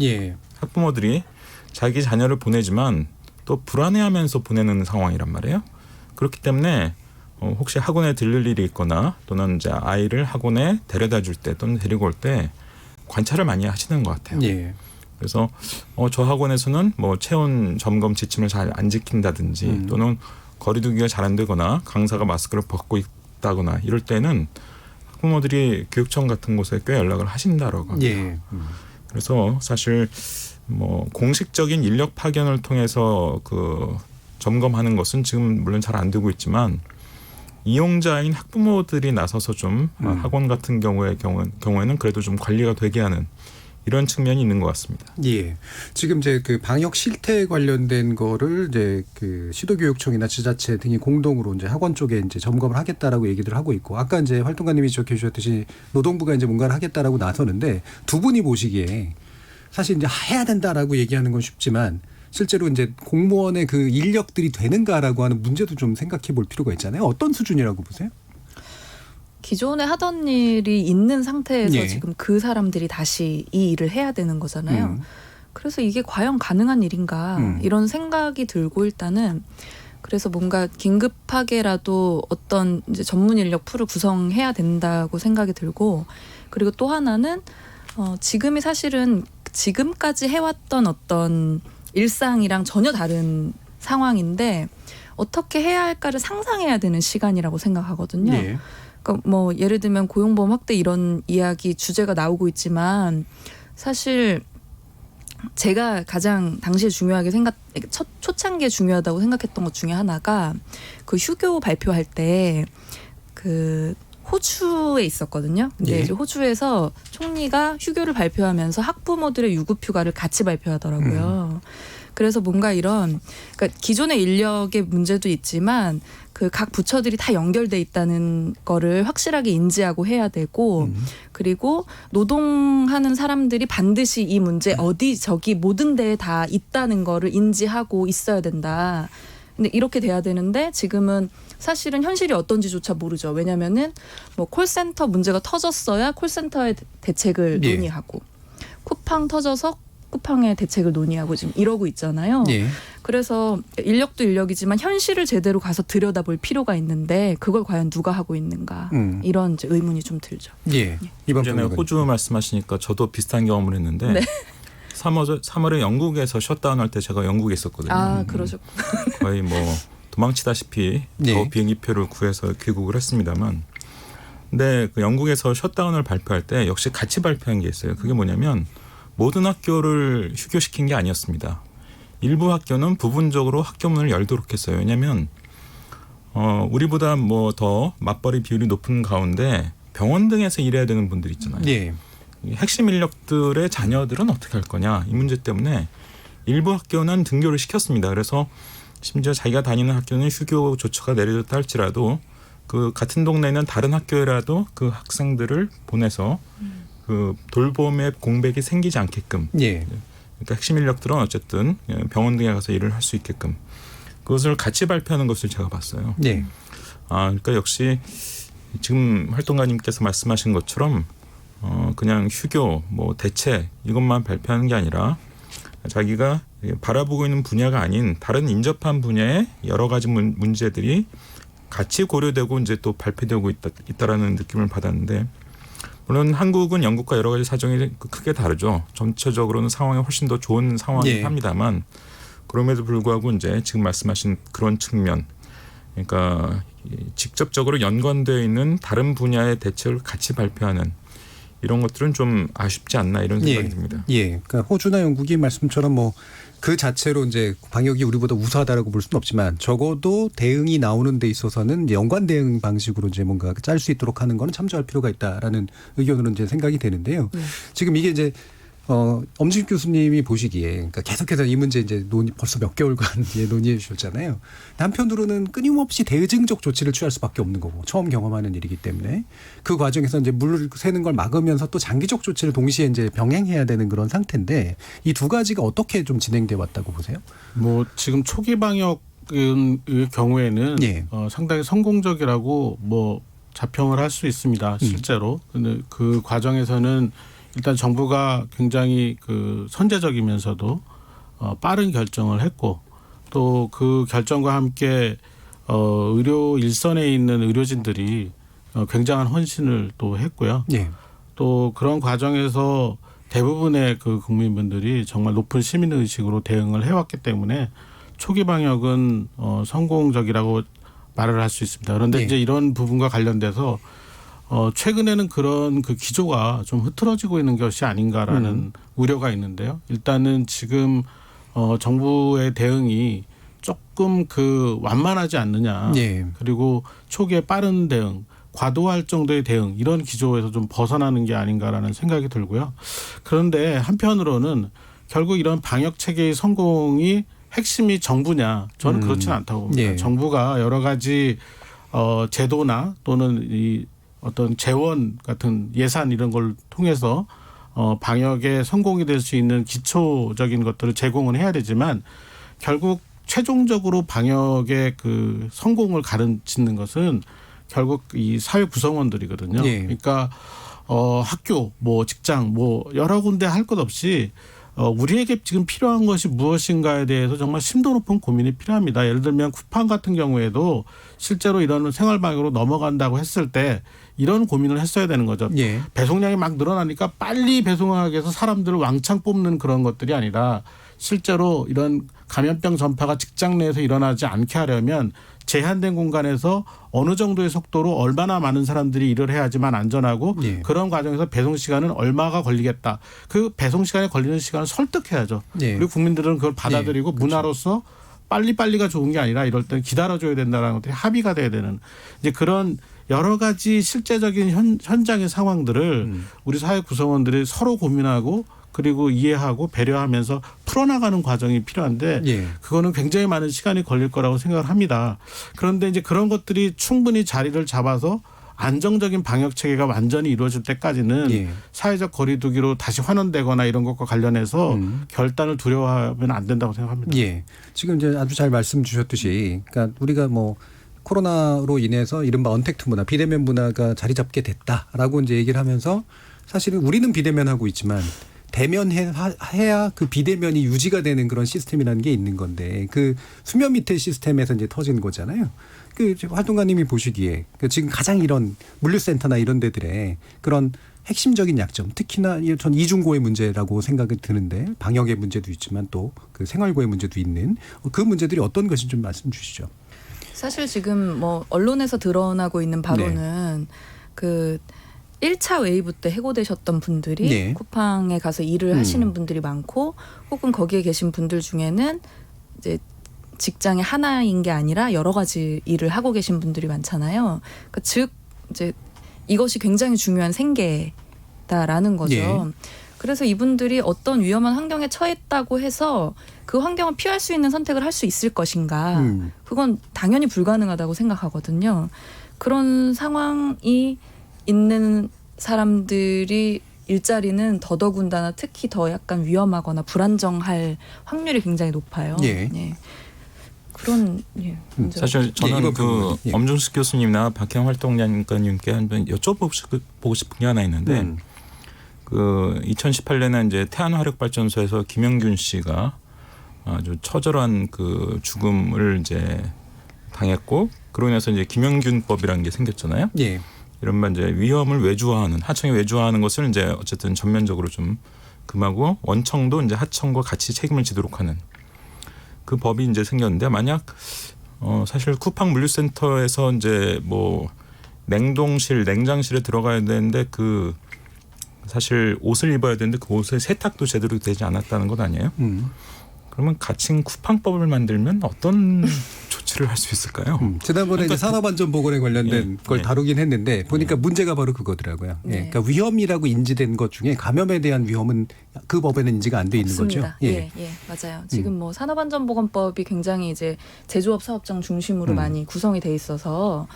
학부모들이 자기 자녀를 보내지만 또 불안해하면서 보내는 상황이란 말이에요. 그렇기 때문에 혹시 학원에 들릴 일이 있거나 또는 이제 아이를 학원에 데려다 줄 때 또는 데리고 올 때 관찰을 많이 하시는 것 같아요. 예. 그래서 저 학원에서는 뭐 체온 점검 지침을 잘 안 지킨다든지 또는 거리두기가 잘 안 되거나 강사가 마스크를 벗고 있다거나 이럴 때는 학부모들이 교육청 같은 곳에 꽤 연락을 하신다라고 합니다. 예. 그래서 사실 뭐 공식적인 인력 파견을 통해서 그 점검하는 것은 지금 물론 잘 안 되고 있지만 이용자인 학부모들이 나서서 좀 학원 같은 경우에는 그래도 좀 관리가 되게 하는 이런 측면이 있는 것 같습니다. 예. 지금 이제 그 방역 실태 관련된 거를 이제 그 시도교육청이나 지자체 등이 공동으로 이제 학원 쪽에 이제 점검을 하겠다라고 얘기들 하고 있고, 아까 이제 활동가님이 지적해 주셨듯이 노동부가 이제 뭔가를 하겠다라고 나서는데, 두 분이 보시기에 사실 이제 해야 된다라고 얘기하는 건 쉽지만 실제로 이제 공무원의 그 인력들이 되는가라고 하는 문제도 좀 생각해 볼 필요가 있잖아요. 어떤 수준이라고 보세요? 기존에 하던 일이 있는 상태에서 예. 지금 그 사람들이 다시 이 일을 해야 되는 거잖아요. 그래서 이게 과연 가능한 일인가 이런 생각이 들고, 일단은 그래서 뭔가 긴급하게라도 어떤 이제 전문 인력 풀을 구성해야 된다고 생각이 들고, 그리고 또 하나는 지금이 사실은 지금까지 해왔던 어떤 일상이랑 전혀 다른 상황인데 어떻게 해야 할까를 상상해야 되는 시간이라고 생각하거든요. 네. 그러니까 뭐 예를 들면 고용보험 확대 이런 이야기 주제가 나오고 있지만, 사실 제가 가장 당시에 중요하게 초창기에 중요하다고 생각했던 것 중에 하나가 그 휴교 발표할 때 그 호주에 있었거든요. 근데 예. 이제 호주에서 총리가 휴교를 발표하면서 학부모들의 유급휴가를 같이 발표하더라고요. 그래서 뭔가 이런, 그러니까 기존의 인력의 문제도 있지만 그 각 부처들이 다 연결돼 있다는 거를 확실하게 인지하고 해야 되고, 그리고 노동하는 사람들이 반드시 이 문제 어디 저기 모든 데에 다 있다는 거를 인지하고 있어야 된다. 근데 이렇게 돼야 되는데 지금은 사실은 현실이 어떤지조차 모르죠. 왜냐면은 뭐 콜센터 문제가 터졌어야 콜센터의 대책을 예. 논의하고, 쿠팡 터져서 쿠팡의 대책을 논의하고 지금 이러고 있잖아요. 예. 그래서 인력도 인력이지만 현실을 제대로 가서 들여다볼 필요가 있는데 그걸 과연 누가 하고 있는가, 이런 이제 의문이 좀 들죠. 예. 이번 전에 호주 말씀하시니까 저도 비슷한 경험을 했는데 네. 3월에 영국에서 셧다운할 때 제가 영국에 있었거든요. 아, 그러셨고. 거의 뭐 도망치다시피 네. 더 비행기표를 구해서 귀국을 했습니다만, 근데 그 영국에서 셧다운을 발표할 때 역시 같이 발표한 게 있어요. 그게 뭐냐면 모든 학교를 휴교시킨 게 아니었습니다. 일부 학교는 부분적으로 학교 문을 열도록 했어요. 왜냐하면 우리보다 뭐 더 맞벌이 비율이 높은 가운데 병원 등에서 일해야 되는 분들 있잖아요. 예. 핵심 인력들의 자녀들은 어떻게 할 거냐, 이 문제 때문에 일부 학교는 등교를 시켰습니다. 그래서 심지어 자기가 다니는 학교는 휴교 조처가 내려졌다 할지라도 그 같은 동네에 있는 다른 학교라도 그 학생들을 보내서 그 돌봄의 공백이 생기지 않게끔, 예. 그러니까 핵심 인력들은 어쨌든 병원 등에 가서 일을 할 수 있게끔 그것을 같이 발표하는 것을 제가 봤어요. 예. 그러니까 역시 지금 활동가님께서 말씀하신 것처럼 그냥 휴교, 뭐 대책 이것만 발표하는 게 아니라 자기가 바라보고 있는 분야가 아닌 다른 인접한 분야의 여러 가지 문제들이 같이 고려되고 이제 또 발표되고 있다라는 느낌을 받았는데, 물론 한국은 영국과 여러 가지 사정이 크게 다르죠. 전체적으로는 상황이 훨씬 더 좋은 상황이긴 예. 합니다만, 그럼에도 불구하고 이제 지금 말씀하신 그런 측면, 그러니까 직접적으로 연관되어 있는 다른 분야의 대책을 같이 발표하는 이런 것들은 좀 아쉽지 않나, 이런 생각이 듭니다. 예. 그러니까 호주나 영국이 말씀처럼 뭐 그 자체로 이제 방역이 우리보다 우수하다라고 볼 수는 없지만 적어도 대응이 나오는 데 있어서는 이제 연관 대응 방식으로 이제 뭔가 짤 수 있도록 하는 거는 참조할 필요가 있다라는 의견으로 이제 생각이 되는데요. 지금 이게 이제 엄지식 교수님이 보시기에, 그러니까 계속해서 이 문제 이제 벌써 몇 개월간 논의해 주셨잖아요. 한편으로는 끊임없이 대증적 조치를 취할 수밖에 없는 거고, 처음 경험하는 일이기 때문에 그 과정에서 이제 물 새는 걸 막으면서 또 장기적 조치를 동시에 이제 병행해야 되는 그런 상태인데, 이 두 가지가 어떻게 좀 진행돼 왔다고 보세요? 뭐 지금 초기 방역의 경우에는 예. 상당히 성공적이라고 뭐 자평을 할 수 있습니다. 실제로. 근데 그 과정에서는 일단 정부가 굉장히 그 선제적이면서도 빠른 결정을 했고, 또 그 결정과 함께 의료 일선에 있는 의료진들이 굉장한 헌신을 또 했고요. 예. 또 그런 과정에서 대부분의 그 국민분들이 정말 높은 시민의식으로 대응을 해왔기 때문에 초기 방역은 성공적이라고 말을 할 수 있습니다. 그런데 네. 이제 이런 부분과 관련돼서 최근에는 그런 그 기조가 좀 흐트러지고 있는 것이 아닌가라는 우려가 있는데요. 일단은 지금 정부의 대응이 조금 그 완만하지 않느냐. 예. 그리고 초기에 빠른 대응, 과도할 정도의 대응 이런 기조에서 좀 벗어나는 게 아닌가라는 생각이 들고요. 그런데 한편으로는 결국 이런 방역 체계의 성공이 핵심이 정부냐? 저는 그렇지는 않다고 봅니다. 예. 정부가 여러 가지 제도나 또는 이 어떤 재원 같은 예산 이런 걸 통해서 방역에 성공이 될 수 있는 기초적인 것들을 제공은 해야 되지만 결국 최종적으로 방역의 그 성공을 가르치는 것은 결국 이 사회 구성원들이거든요. 예. 그러니까 학교, 뭐 직장, 뭐 여러 군데 할 것 없이 우리에게 지금 필요한 것이 무엇인가에 대해서 정말 심도 높은 고민이 필요합니다. 예를 들면 쿠팡 같은 경우에도 실제로 이런 생활방역으로 넘어간다고 했을 때 이런 고민을 했어야 되는 거죠. 예. 배송량이 막 늘어나니까 빨리 배송하기 위해서 사람들을 왕창 뽑는 그런 것들이 아니라 실제로 이런 감염병 전파가 직장 내에서 일어나지 않게 하려면 제한된 공간에서 어느 정도의 속도로 얼마나 많은 사람들이 일을 해야지만 안전하고 예. 그런 과정에서 배송 시간은 얼마가 걸리겠다. 그 배송 시간에 걸리는 시간을 설득해야죠. 예. 그리고 국민들은 그걸 받아들이고 예. 그렇죠. 문화로서 빨리빨리가 좋은 게 아니라 이럴 때는 기다려줘야 된다는 것들이 합의가 돼야 되는 이제 그런 여러 가지 실제적인 현장의 상황들을 우리 사회 구성원들이 서로 고민하고 그리고 이해하고 배려하면서 풀어나가는 과정이 필요한데 예. 그거는 굉장히 많은 시간이 걸릴 거라고 생각을 합니다. 그런데 이제 그런 것들이 충분히 자리를 잡아서 안정적인 방역 체계가 완전히 이루어질 때까지는 예. 사회적 거리두기로 다시 환원되거나 이런 것과 관련해서 결단을 두려워하면 안 된다고 생각합니다. 예. 지금 이제 아주 잘 말씀 주셨듯이 그러니까 우리가 뭐 코로나로 인해서 이른바 언택트 문화, 비대면 문화가 자리 잡게 됐다라고 이제 얘기를 하면서 사실은 우리는 비대면하고 있지만 대면해야 그 비대면이 유지가 되는 그런 시스템이라는 게 있는 건데 그 수면 밑에 시스템에서 이제 터진 거잖아요. 그 활동가님이 보시기에 그 지금 가장 이런 물류센터나 이런 데들의 그런 핵심적인 약점, 특히나 전 이중고의 문제라고 생각이 드는데 방역의 문제도 있지만 또 그 생활고의 문제도 있는 그 문제들이 어떤 것인지 좀 말씀 주시죠. 사실 지금 뭐 언론에서 드러나고 있는 바로는 그 1차 웨이브 때 해고되셨던 분들이 네. 쿠팡에 가서 일을 하시는 분들이 많고 혹은 거기에 계신 분들 중에는 이제 직장이 하나인 게 아니라 여러 가지 일을 하고 계신 분들이 많잖아요. 그러니까 즉 이제 이것이 굉장히 중요한 생계다라는 거죠. 네. 그래서 이분들이 어떤 위험한 환경에 처했다고 해서 그 환경을 피할 수 있는 선택을 할 수 있을 것인가. 그건 당연히 불가능하다고 생각하거든요. 그런 상황이 있는 사람들이 일자리는 더더군다나 특히 더 약간 위험하거나 불안정할 확률이 굉장히 높아요. 예. 예. 그런 사실 저는 그 예. 엄중숙 교수님이나 박형 활동가님께 한번 여쭤보고 싶은 게 하나 있는데 그 2018년에 이제 태안화력발전소에서 김영균 씨가 아주 처절한 그 죽음을 이제 당했고 그로 인해서 이제 김영균법이라는 게 생겼잖아요. 예. 이른바 이제 위험을 외주화하는 하청에 외주화하는 것을 이제 어쨌든 전면적으로 좀 금하고 원청도 이제 하청과 같이 책임을 지도록 하는 그 법이 이제 생겼는데 만약 사실 쿠팡 물류센터에서 이제 뭐 냉동실, 냉장실에 들어가야 되는데 그 사실 옷을 입어야 되는데 그 옷의 세탁도 제대로 되지 않았다는 것 아니에요? 그러면 가칭 쿠팡법을 만들면 어떤 조치를 할 수 있을까요? 지난번에 이제 산업안전보건에 관련된 걸 다루긴 했는데 보니까 문제가 바로 그거더라고요. 네. 예. 그러니까 위험이라고 인지된 것 중에 감염에 대한 위험은 그 법에는 인지가 안 돼 있는 없습니다. 거죠. 예, 맞아요. 지금 뭐 산업안전보건법이 굉장히 이제 제조업 사업장 중심으로 많이 구성이 돼 있어서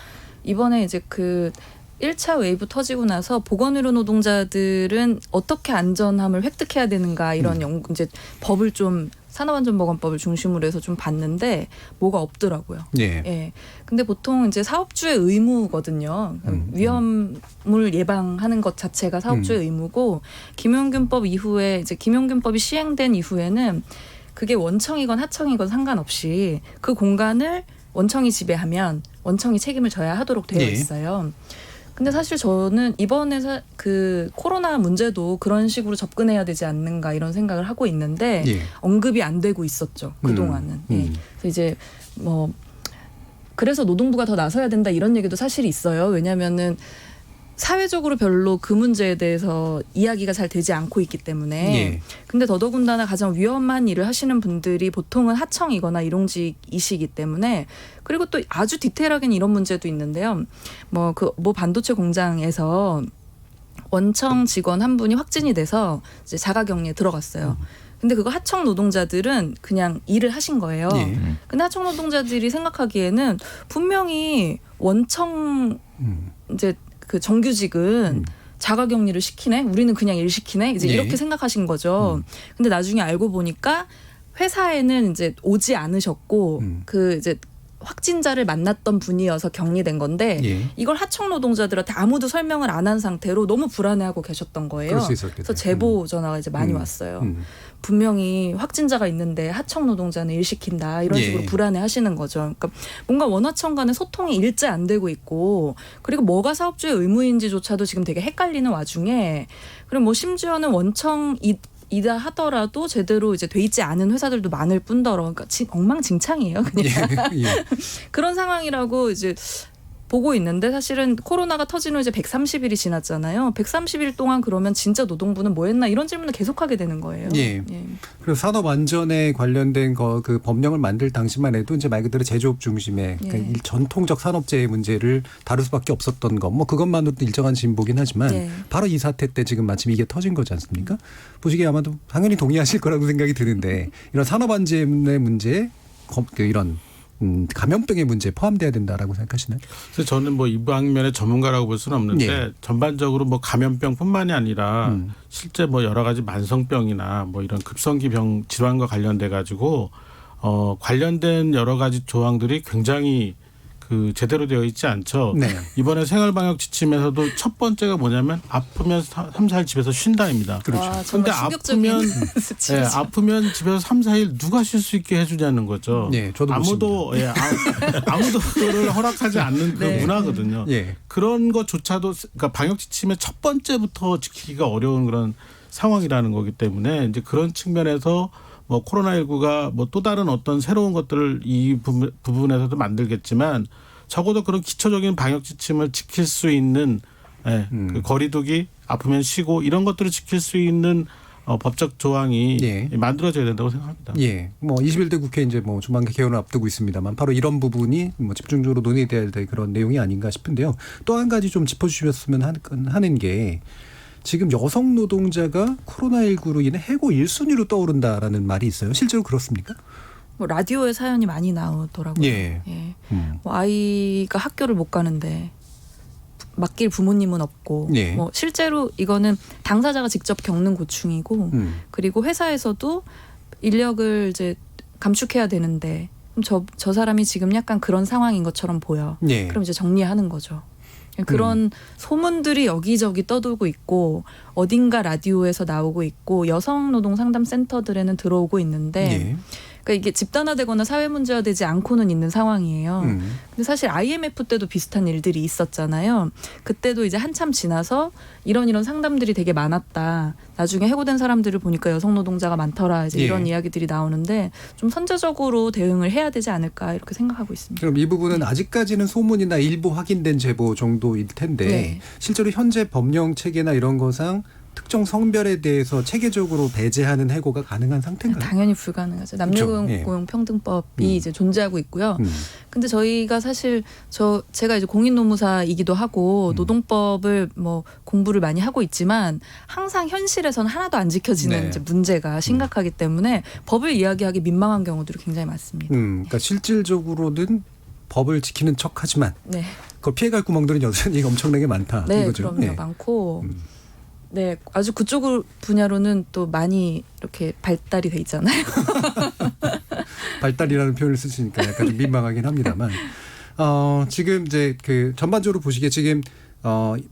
이번에 이제 그 1차 웨이브 터지고 나서 보건의료 노동자들은 어떻게 안전함을 획득해야 되는가 이런 이제 법을 좀 산업안전보건법을 중심으로 해서 좀 봤는데 뭐가 없더라고요. 예. 예. 근데 보통 이제 사업주의 의무거든요. 위험을 예방하는 것 자체가 사업주의 의무고 김용균법 이후에 이제 김용균법이 시행된 이후에는 그게 원청이건 하청이건 상관없이 그 공간을 원청이 지배하면 원청이 책임을 져야 하도록 되어 예. 있어요. 근데 사실 저는 이번에 그 코로나 문제도 그런 식으로 접근해야 되지 않는가 이런 생각을 하고 있는데 예. 언급이 안 되고 있었죠. 그동안은. 예. 그래서 이제 뭐 그래서 노동부가 더 나서야 된다 이런 얘기도 사실 있어요. 왜냐하면은 사회적으로 별로 그 문제에 대해서 이야기가 잘 되지 않고 있기 때문에. 예. 근데 더더군다나 가장 위험한 일을 하시는 분들이 보통은 하청이거나 일용직이시기 때문에 그리고 또 아주 디테일하게는 이런 문제도 있는데요. 뭐 반도체 공장에서 원청 직원 한 분이 확진이 돼서 이제 자가격리에 들어갔어요. 근데 그거 하청 노동자들은 그냥 일을 하신 거예요. 예. 근데 하청 노동자들이 생각하기에는 분명히 원청 이제 그 정규직은 자가격리를 시키네? 우리는 그냥 일 시키네? 이제 예. 이렇게 생각하신 거죠. 근데 나중에 알고 보니까 회사에는 이제 오지 않으셨고 그 이제 확진자를 만났던 분이어서 격리된 건데 예. 이걸 하청 노동자들한테 아무도 설명을 안 한 상태로 너무 불안해하고 계셨던 거예요. 그럴 수 있었겠네요. 그래서 제보 전화가 이제 많이 왔어요. 분명히 확진자가 있는데 하청 노동자는 일 시킨다 이런 식으로 예. 불안해하시는 거죠. 그러니까 뭔가 원하청 간의 소통이 일제 안 되고 있고 그리고 뭐가 사업주의 의무인지조차도 지금 되게 헷갈리는 와중에 그리고 뭐 심지어는 원청이다 하더라도 제대로 이제 돼 있지 않은 회사들도 많을 뿐더러 그러니까 엉망진창이에요. 그냥 예. 그런 상황이라고 이제 보고 있는데 사실은 코로나가 터진 후 이제 130일이 지났잖아요. 130일 동안 그러면 진짜 노동부는 뭐 했나 이런 질문을 계속하게 되는 거예요. 예. 그리고 산업 안전에 관련된 그 법령을 만들 당시만 해도 이제 말 그대로 제조업 중심의 예. 그러니까 전통적 산업재해 문제를 다룰 수밖에 없었던 것. 뭐 그것만으로도 일정한 진보긴 하지만 예. 바로 이 사태 때 지금 마침 이게 터진 거지 않습니까? 보시기에 아마도 당연히 동의하실 거라고 생각이 드는데 이런 산업 안전의 문제에 이런 감염병의 문제에 포함돼야 된다라고 생각하시나요? 그래서 저는 뭐 이 방면의 전문가라고 볼 수는 없는데 예. 전반적으로 뭐 감염병뿐만이 아니라 실제 뭐 여러 가지 만성병이나 뭐 이런 급성기 병 질환과 관련돼 가지고 관련된 여러 가지 조항들이 굉장히 그 제대로 되어 있지 않죠. 네. 이번에 생활방역 지침에서도 첫 번째가 뭐냐면 아프면 3, 4일 집에서 쉰다입니다. 그렇죠. 그런데 아프면 아프면 집에서 3, 4일 누가 쉴 수 있게 해주냐는 거죠. 네, 저도 아무도 아무도 그거를 허락하지 않는 그 네. 문화거든요. 예. 그런 것조차도 그러니까 방역 지침의 첫 번째부터 지키기가 어려운 그런 상황이라는 거기 때문에 이제 그런 측면에서 뭐 코로나19가 뭐 또 다른 어떤 새로운 것들을 이 부분에서도 만들겠지만 적어도 그런 기초적인 방역 지침을 지킬 수 있는 그 거리두기, 아프면 쉬고 이런 것들을 지킬 수 있는 법적 조항이 예. 만들어져야 된다고 생각합니다. 예. 뭐 21대 국회 이제 뭐 조만간 개원을 앞두고 있습니다만 바로 이런 부분이 뭐 집중적으로 논의돼야 될 그런 내용이 아닌가 싶은데요. 또 한 가지 좀 짚어주셨으면 하는 게 지금 여성 노동자가 코로나19로 인해 해고 1순위로 떠오른다라는 말이 있어요. 실제로 그렇습니까? 뭐 라디오에 사연이 많이 나오더라고요. 예. 뭐 아이가 학교를 못 가는데 맡길 부모님은 없고 예. 뭐 실제로 이거는 당사자가 직접 겪는 고충이고 그리고 회사에서도 인력을 이제 감축해야 되는데 그럼 저 사람이 지금 약간 그런 상황인 것처럼 보여. 예. 그럼 이제 정리하는 거죠. 그런 소문들이 여기저기 떠돌고 있고 어딘가 라디오에서 나오고 있고 여성노동상담센터들에는 들어오고 있는데 예. 그러니까 이게 집단화되거나 사회 문제화되지 않고는 있는 상황이에요. 근데 사실 IMF 때도 비슷한 일들이 있었잖아요. 그때도 이제 한참 지나서 이런 상담들이 되게 많았다. 나중에 해고된 사람들을 보니까 여성 노동자가 많더라. 이제 이런 예. 이야기들이 나오는데 좀 선제적으로 대응을 해야 되지 않을까 이렇게 생각하고 있습니다. 그럼 이 부분은 아직까지는 소문이나 일부 확인된 제보 정도일 텐데 네. 실제로 현재 법령 체계나 이런 거상 특정 성별에 대해서 체계적으로 배제하는 해고가 가능한 상태인가요? 당연히 불가능하죠. 그렇죠. 남녀고용평등법이 이제 존재하고 있고요. 근데 저희가 사실 제가 이제 공인노무사이기도 하고 노동법을 뭐 공부를 많이 하고 있지만 항상 현실에서는 하나도 안 지켜지는 네. 이제 문제가 심각하기 때문에 법을 이야기하기 민망한 경우들이 굉장히 많습니다. 그러니까 실질적으로는 법을 지키는 척하지만 네, 그걸 피해갈 구멍들은 여전히 엄청나게 많다. 네, 이거죠. 그럼요, 많고. 네, 아주 그쪽 분야로는 또 많이 이렇게 발달이 돼 있잖아요. 발달이라는 표현을 쓰시니까 약간 좀 민망하긴 합니다만 지금 이제 그 전반적으로 보시기에 지금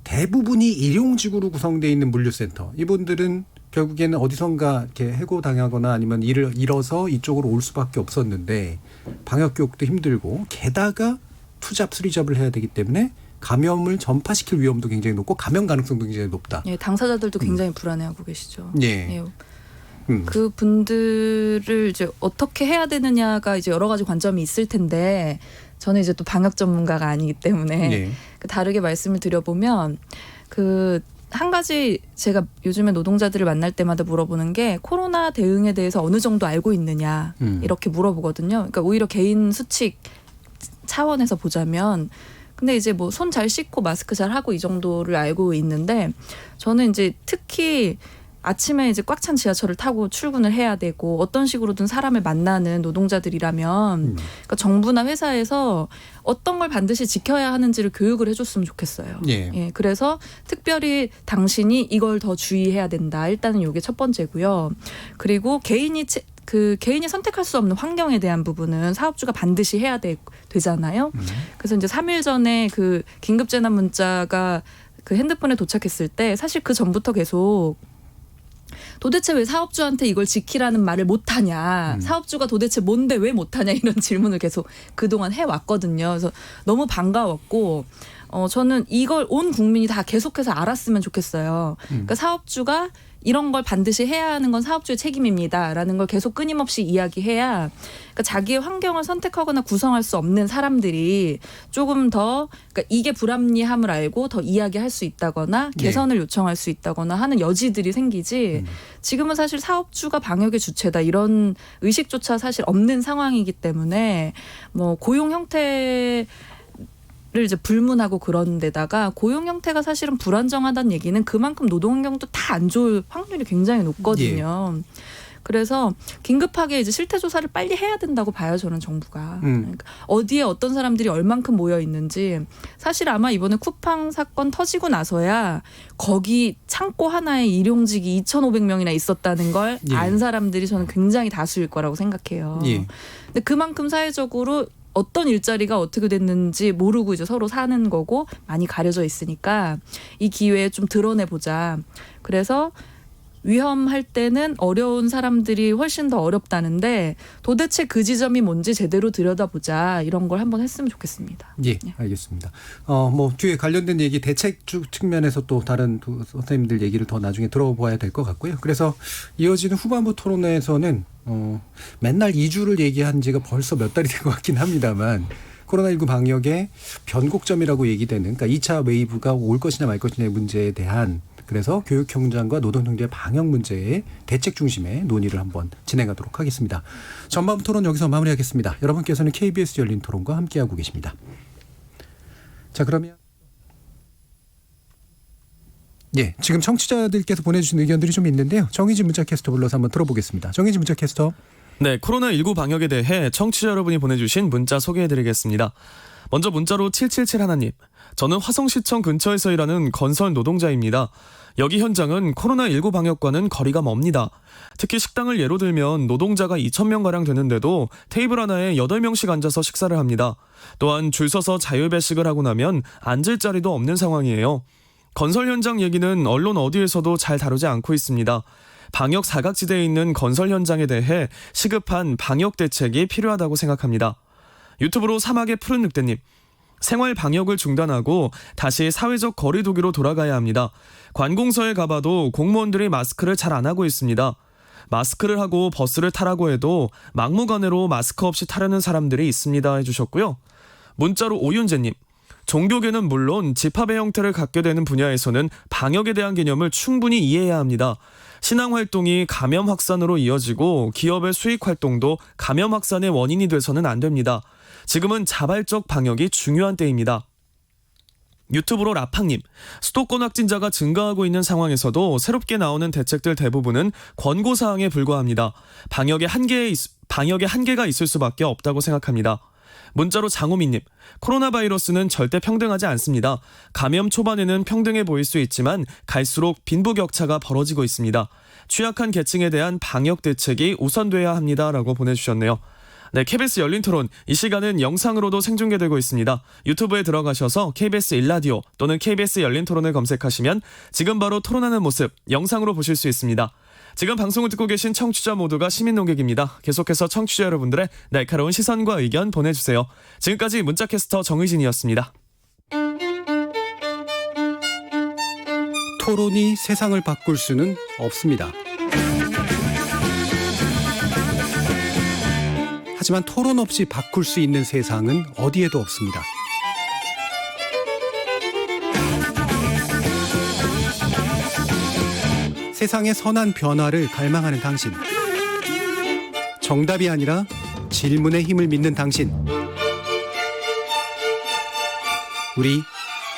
대부분이 일용직으로 구성되어 있는 물류센터 이분들은 결국에는 어디선가 이렇게 해고당하거나 아니면 일을 잃어서 이쪽으로 올 수밖에 없었는데 방역 교육도 힘들고 게다가 투잡, 쓰리잡을 해야 되기 때문에 감염을 전파시킬 위험도 굉장히 높고 감염 가능성도 굉장히 높다. 예, 당사자들도 굉장히 불안해하고 계시죠. 예. 예. 그 분들을 이제 어떻게 해야 되느냐가 이제 여러 가지 관점이 있을 텐데 저는 이제 또 방역 전문가가 아니기 때문에 예. 다르게 말씀을 드려보면 한 가지 제가 요즘에 노동자들을 만날 때마다 물어보는 게 코로나 대응에 대해서 어느 정도 알고 있느냐 이렇게 물어보거든요. 그러니까 오히려 개인 수칙 차원에서 보자면 근데 이제 뭐 손 잘 씻고 마스크 잘 하고 이 정도를 알고 있는데 저는 이제 특히 아침에 이제 꽉 찬 지하철을 타고 출근을 해야 되고 어떤 식으로든 사람을 만나는 노동자들이라면 그러니까 정부나 회사에서 어떤 걸 반드시 지켜야 하는지를 교육을 해줬으면 좋겠어요. 예, 그래서 특별히 당신이 이걸 더 주의해야 된다. 일단은 이게 첫 번째고요. 그리고 개인이 선택할 수 없는 환경에 대한 부분은 사업주가 반드시 해야 되잖아요. 그래서 이제 3일 전에 그 긴급 재난 문자가 그 핸드폰에 도착했을 때 사실 그 전부터 계속 도대체 왜 사업주한테 이걸 지키라는 말을 못하냐. 사업주가 도대체 뭔데 왜 못하냐 이런 질문을 계속 그동안 해왔거든요. 그래서 너무 반가웠고 저는 이걸 온 국민이 다 계속해서 알았으면 좋겠어요. 그러니까 사업주가 이런 걸 반드시 해야 하는 건 사업주의 책임입니다라는 걸 계속 끊임없이 이야기해야 그러니까 자기의 환경을 선택하거나 구성할 수 없는 사람들이 조금 더 그러니까 이게 불합리함을 알고 더 이야기할 수 있다거나 개선을 요청할 수 있다거나 하는 여지들이 생기지 지금은 사실 사업주가 방역의 주체다 이런 의식조차 사실 없는 상황이기 때문에 뭐 고용 형태 를 이제 불문하고 그런 데다가 고용 형태가 사실은 불안정하다는 얘기는 그만큼 노동 환경도 다 안 좋을 확률이 굉장히 높거든요. 그래서 긴급하게 이제 실태 조사를 빨리 해야 된다고 봐요, 저는 정부가. 그러니까 어디에 어떤 사람들이 얼만큼 모여 있는지 사실 아마 이번에 쿠팡 사건 터지고 나서야 거기 창고 하나에 일용직이 2,500명이나 있었다는 걸 안 사람들이 저는 굉장히 다수일 거라고 생각해요. 근데 그만큼 사회적으로 어떤 일자리가 어떻게 됐는지 모르고 이제 서로 사는 거고 많이 가려져 있으니까 이 기회에 좀 드러내보자. 그래서 위험할 때는 어려운 사람들이 훨씬 더 어렵다는데 도대체 그 지점이 뭔지 제대로 들여다보자. 이런 걸 한번 했으면 좋겠습니다. 예, 알겠습니다. 뭐 뒤에 관련된 얘기 대책 측면에서 또 다른 선생님들 얘기를 더 나중에 들어봐야 될 것 같고요. 그래서 이어지는 후반부 토론회에서는 맨날 2주를 얘기한 지가 벌써 몇 달이 된 것 같긴 합니다만 코로나19 방역의 변곡점이라고 얘기되는 그러니까 2차 웨이브가 올 것이냐 말 것이냐의 문제에 대한 그래서 교육현장과 노동경제 방역 문제의 대책 중심의 논의를 한번 진행하도록 하겠습니다. 전반부 토론 여기서 마무리하겠습니다. 여러분께서는 KBS 열린 토론과 함께하고 계십니다. 자, 그러면 지금 청취자들께서 보내주신 의견들이 좀 있는데요. 정의진 문자캐스터 불러서 한번 들어보겠습니다. 정의진 문자캐스터. 네, 코로나19 방역에 대해 청취자 여러분이 보내주신 문자 소개해드리겠습니다. 먼저 문자로 777 하나님. 저는 화성시청 근처에서 일하는 건설 노동자입니다. 여기 현장은 코로나19 방역과는 거리가 멉니다. 특히 식당을 예로 들면 노동자가 2,000명가량 되는데도 테이블 하나에 8명씩 앉아서 식사를 합니다. 또한 줄 서서 자율배식을 하고 나면 앉을 자리도 없는 상황이에요. 건설 현장 얘기는 언론 어디에서도 잘 다루지 않고 있습니다. 방역 사각지대에 있는 건설 현장에 대해 시급한 방역 대책이 필요하다고 생각합니다. 유튜브로 사막의 푸른 늑대님. 생활 방역을 중단하고 다시 사회적 거리 두기로 돌아가야 합니다. 관공서에 가봐도 공무원들이 마스크를 잘 안 하고 있습니다. 마스크를 하고 버스를 타라고 해도 막무가내로 마스크 없이 타려는 사람들이 있습니다 해주셨고요. 문자로 오윤재님. 종교계는 물론 집합의 형태를 갖게 되는 분야에서는 방역에 대한 개념을 충분히 이해해야 합니다. 신앙 활동이 감염 확산으로 이어지고 기업의 수익 활동도 감염 확산의 원인이 돼서는 안 됩니다. 지금은 자발적 방역이 중요한 때입니다. 유튜브로 라팡님. 수도권 확진자가 증가하고 있는 상황에서도 새롭게 나오는 대책들 대부분은 권고사항에 불과합니다. 방역에 한계가 있을 수밖에 없다고 생각합니다. 문자로 장호민님. 코로나 바이러스는 절대 평등하지 않습니다. 감염 초반에는 평등해 보일 수 있지만 갈수록 빈부격차가 벌어지고 있습니다. 취약한 계층에 대한 방역 대책이 우선돼야 합니다라고 보내주셨네요. 네, KBS 열린 토론. 이 시간은 영상으로도 생중계되고 있습니다. 유튜브에 들어가셔서 KBS 1라디오 또는 KBS 열린 토론을 검색하시면 지금 바로 토론하는 모습 영상으로 보실 수 있습니다. 지금 방송을 듣고 계신 청취자 모두가 시민 농객입니다. 계속해서 청취자 여러분들의 날카로운 시선과 의견 보내주세요. 지금까지 문자캐스터 정의진이었습니다. 토론이 세상을 바꿀 수는 없습니다. 하지만 토론 없이 바꿀 수 있는 세상은 어디에도 없습니다. 세상의 선한 변화를 갈망하는 당신. 정답이 아니라 질문의 힘을 믿는 당신. 우리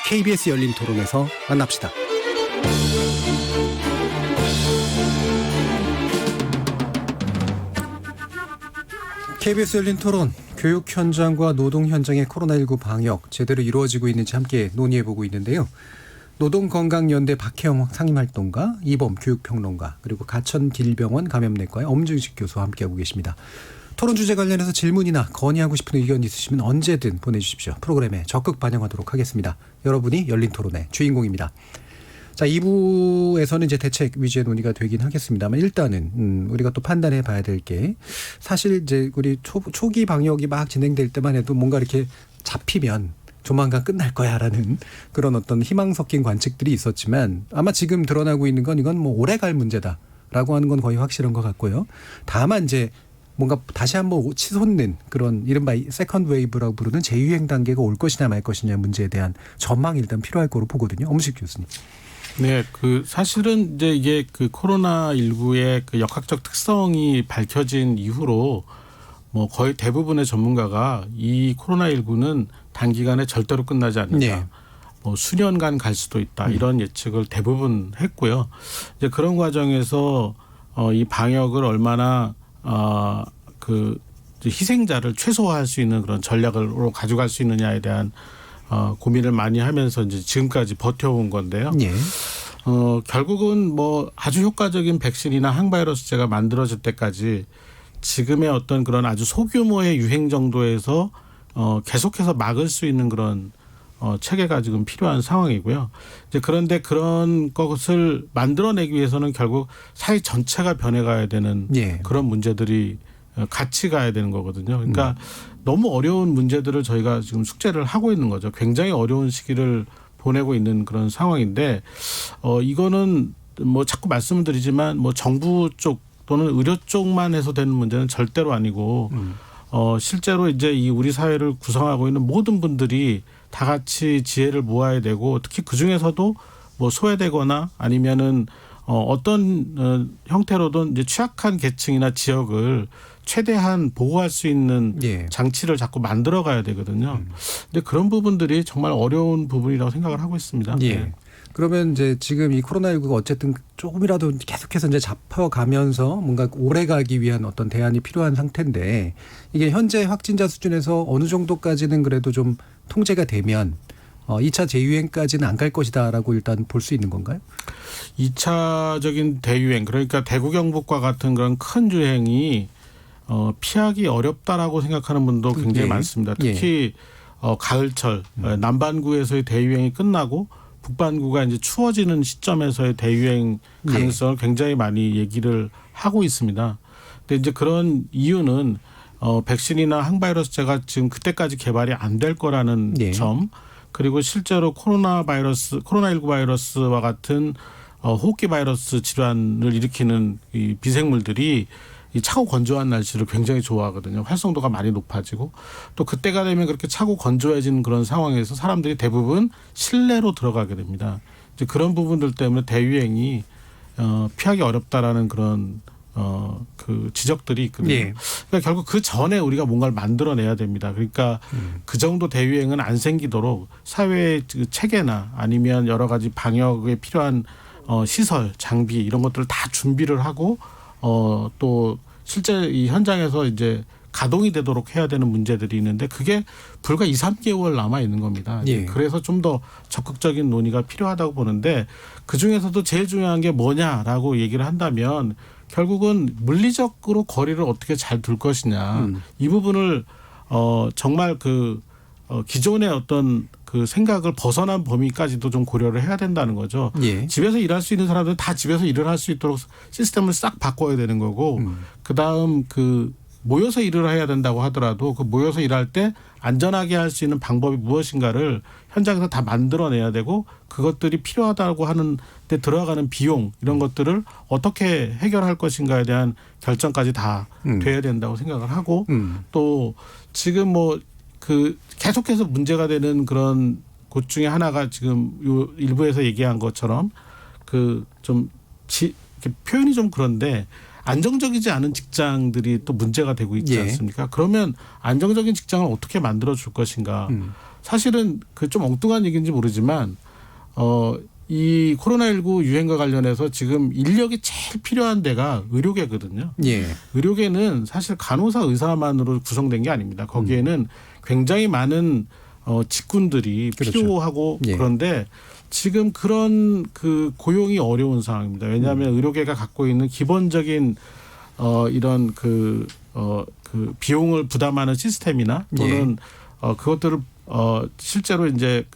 KBS 열린 토론에서 만납시다. KBS 열린 토론, 교육 현장과 노동 현장의 코로나19 방역 제대로 이루어지고 있는지 함께 논의해보고 있는데요. 노동건강연대 박혜영 상임활동가, 이범 교육평론가, 그리고 가천길병원 감염내과의 엄준식 교수와 함께하고 계십니다. 토론 주제 관련해서 질문이나 건의하고 싶은 의견 있으시면 언제든 보내주십시오. 프로그램에 적극 반영하도록 하겠습니다. 여러분이 열린 토론의 주인공입니다. 자, 2부에서는 이제 대책 위주의 논의가 되긴 하겠습니다만 일단은 우리가 또 판단해 봐야 될 게 사실 이제 우리 초기 방역이 막 진행될 때만 해도 뭔가 이렇게 잡히면 조만간 끝날 거야라는 그런 어떤 희망 섞인 관측들이 있었지만 아마 지금 드러나고 있는 건 이건 뭐 오래 갈 문제다라고 하는 건 거의 확실한 것 같고요. 다만 이제 뭔가 다시 한번 치솟는 그런 이른바 세컨드 웨이브라고 부르는 재유행 단계가 올 것이냐 말 것이냐 문제에 대한 전망이 일단 필요할 거로 보거든요. 엄식 교수님. 네, 사실은 이제 이게 코로나19의 그 역학적 특성이 밝혀진 이후로 뭐 거의 대부분의 전문가가 이 코로나19는 단기간에 절대로 끝나지 않는다. 네. 뭐 수년간 갈 수도 있다. 이런 예측을 대부분 했고요. 이제 그런 과정에서 이 방역을 얼마나 희생자를 최소화할 수 있는 그런 전략으로 가져갈 수 있느냐에 대한 고민을 많이 하면서 이제 지금까지 버텨온 건데요. 예. 결국은 뭐 아주 효과적인 백신이나 항바이러스제가 만들어질 때까지 지금의 어떤 그런 아주 소규모의 유행 정도에서 계속해서 막을 수 있는 그런 체계가 지금 필요한 상황이고요. 이제 그런데 그런 것을 만들어내기 위해서는 결국 사회 전체가 변해가야 되는 예. 그런 문제들이 같이 가야 되는 거거든요. 그러니까 너무 어려운 문제들을 저희가 지금 숙제를 하고 있는 거죠. 굉장히 어려운 시기를 보내고 있는 그런 상황인데 이거는 뭐 자꾸 말씀을 드리지만 뭐 정부 쪽 또는 의료 쪽만 해서 되는 문제는 절대로 아니고 실제로 이제 이 우리 사회를 구성하고 있는 모든 분들이 다 같이 지혜를 모아야 되고 특히 그 중에서도 뭐 소외되거나 아니면은 어떤 형태로든 이제 취약한 계층이나 지역을 최대한 보호할 수 있는 예. 장치를 자꾸 만들어 가야 되거든요. 근데 그런 부분들이 정말 어려운 부분이라고 생각을 하고 있습니다. 예. 네. 그러면 이제 지금 이 코로나19가 어쨌든 조금이라도 계속해서 이제 잡혀가면서 뭔가 오래 가기 위한 어떤 대안이 필요한 상태인데 이게 현재 확진자 수준에서 어느 정도까지는 그래도 좀 통제가 되면 2차 재유행까지는 안 갈 것이다라고 일단 볼 수 있는 건가요? 2차적인 대유행 그러니까 대구 경북과 같은 그런 큰 유행이 피하기 어렵다라고 생각하는 분도 굉장히 예. 많습니다. 특히 가을철 남반구에서의 대유행이 끝나고 북반구가 이제 추워지는 시점에서의 대유행 가능성을 굉장히 많이 얘기를 하고 있습니다. 근데 이제 그런 이유는 백신이나 항바이러스제가 지금 그때까지 개발이 안 될 거라는 점 그리고 실제로 코로나19 바이러스와 같은 호흡기 바이러스 질환을 일으키는 이 비생물들이 이 차고 건조한 날씨를 굉장히 좋아하거든요. 활성도가 많이 높아지고 또 그때가 되면 그렇게 차고 건조해지는 그런 상황에서 사람들이 대부분 실내로 들어가게 됩니다. 이제 그런 부분들 때문에 대유행이 피하기 어렵다라는 그런 그 지적들이 있거든요. 예. 그러니까 결국 그 전에 우리가 뭔가를 만들어내야 됩니다. 그러니까 그 정도 대유행은 안 생기도록 사회의 체계나 아니면 여러 가지 방역에 필요한 시설, 장비 이런 것들을 다 준비를 하고 또 실제 이 현장에서 이제 가동이 되도록 해야 되는 문제들이 있는데 그게 불과 2, 3개월 남아 있는 겁니다. 예. 그래서 좀 더 적극적인 논의가 필요하다고 보는데 그중에서도 제일 중요한 게 뭐냐라고 얘기를 한다면 결국은 물리적으로 거리를 어떻게 잘 둘 것이냐 이 부분을 정말 기존의 어떤 그 생각을 벗어난 범위까지도 좀 고려를 해야 된다는 거죠. 예. 집에서 일할 수 있는 사람들은 다 집에서 일을 할 수 있도록 시스템을 싹 바꿔야 되는 거고 그다음 그 모여서 일을 해야 된다고 하더라도 그 모여서 일할 때 안전하게 할 수 있는 방법이 무엇인가를 현장에서 다 만들어내야 되고 그것들이 필요하다고 하는 데 들어가는 비용 이런 것들을 어떻게 해결할 것인가에 대한 결정까지 다 돼야 된다고 생각을 하고 또 지금 뭐 그 계속해서 문제가 되는 그런 곳 중에 하나가 지금 요 일부에서 얘기한 것처럼 그 좀 표현이 좀 그런데 안정적이지 않은 직장들이 또 문제가 되고 있지 않습니까? 그러면 안정적인 직장을 어떻게 만들어 줄 것인가? 사실은 그 좀 엉뚱한 얘기인지 모르지만 이 코로나19 유행과 관련해서 지금 인력이 제일 필요한 데가 의료계거든요. 예. 의료계는 사실 간호사 의사만으로 구성된 게 아닙니다. 거기에는 굉장히 많은 직군들이 그렇죠. 필요하고 그런데 지금 그런 그 고용이 어려운 상황입니다. 왜냐하면 의료계가 갖고 있는 기본적인 이런 그 비용을 부담하는 시스템이나 또는 그것들을 실제로 이제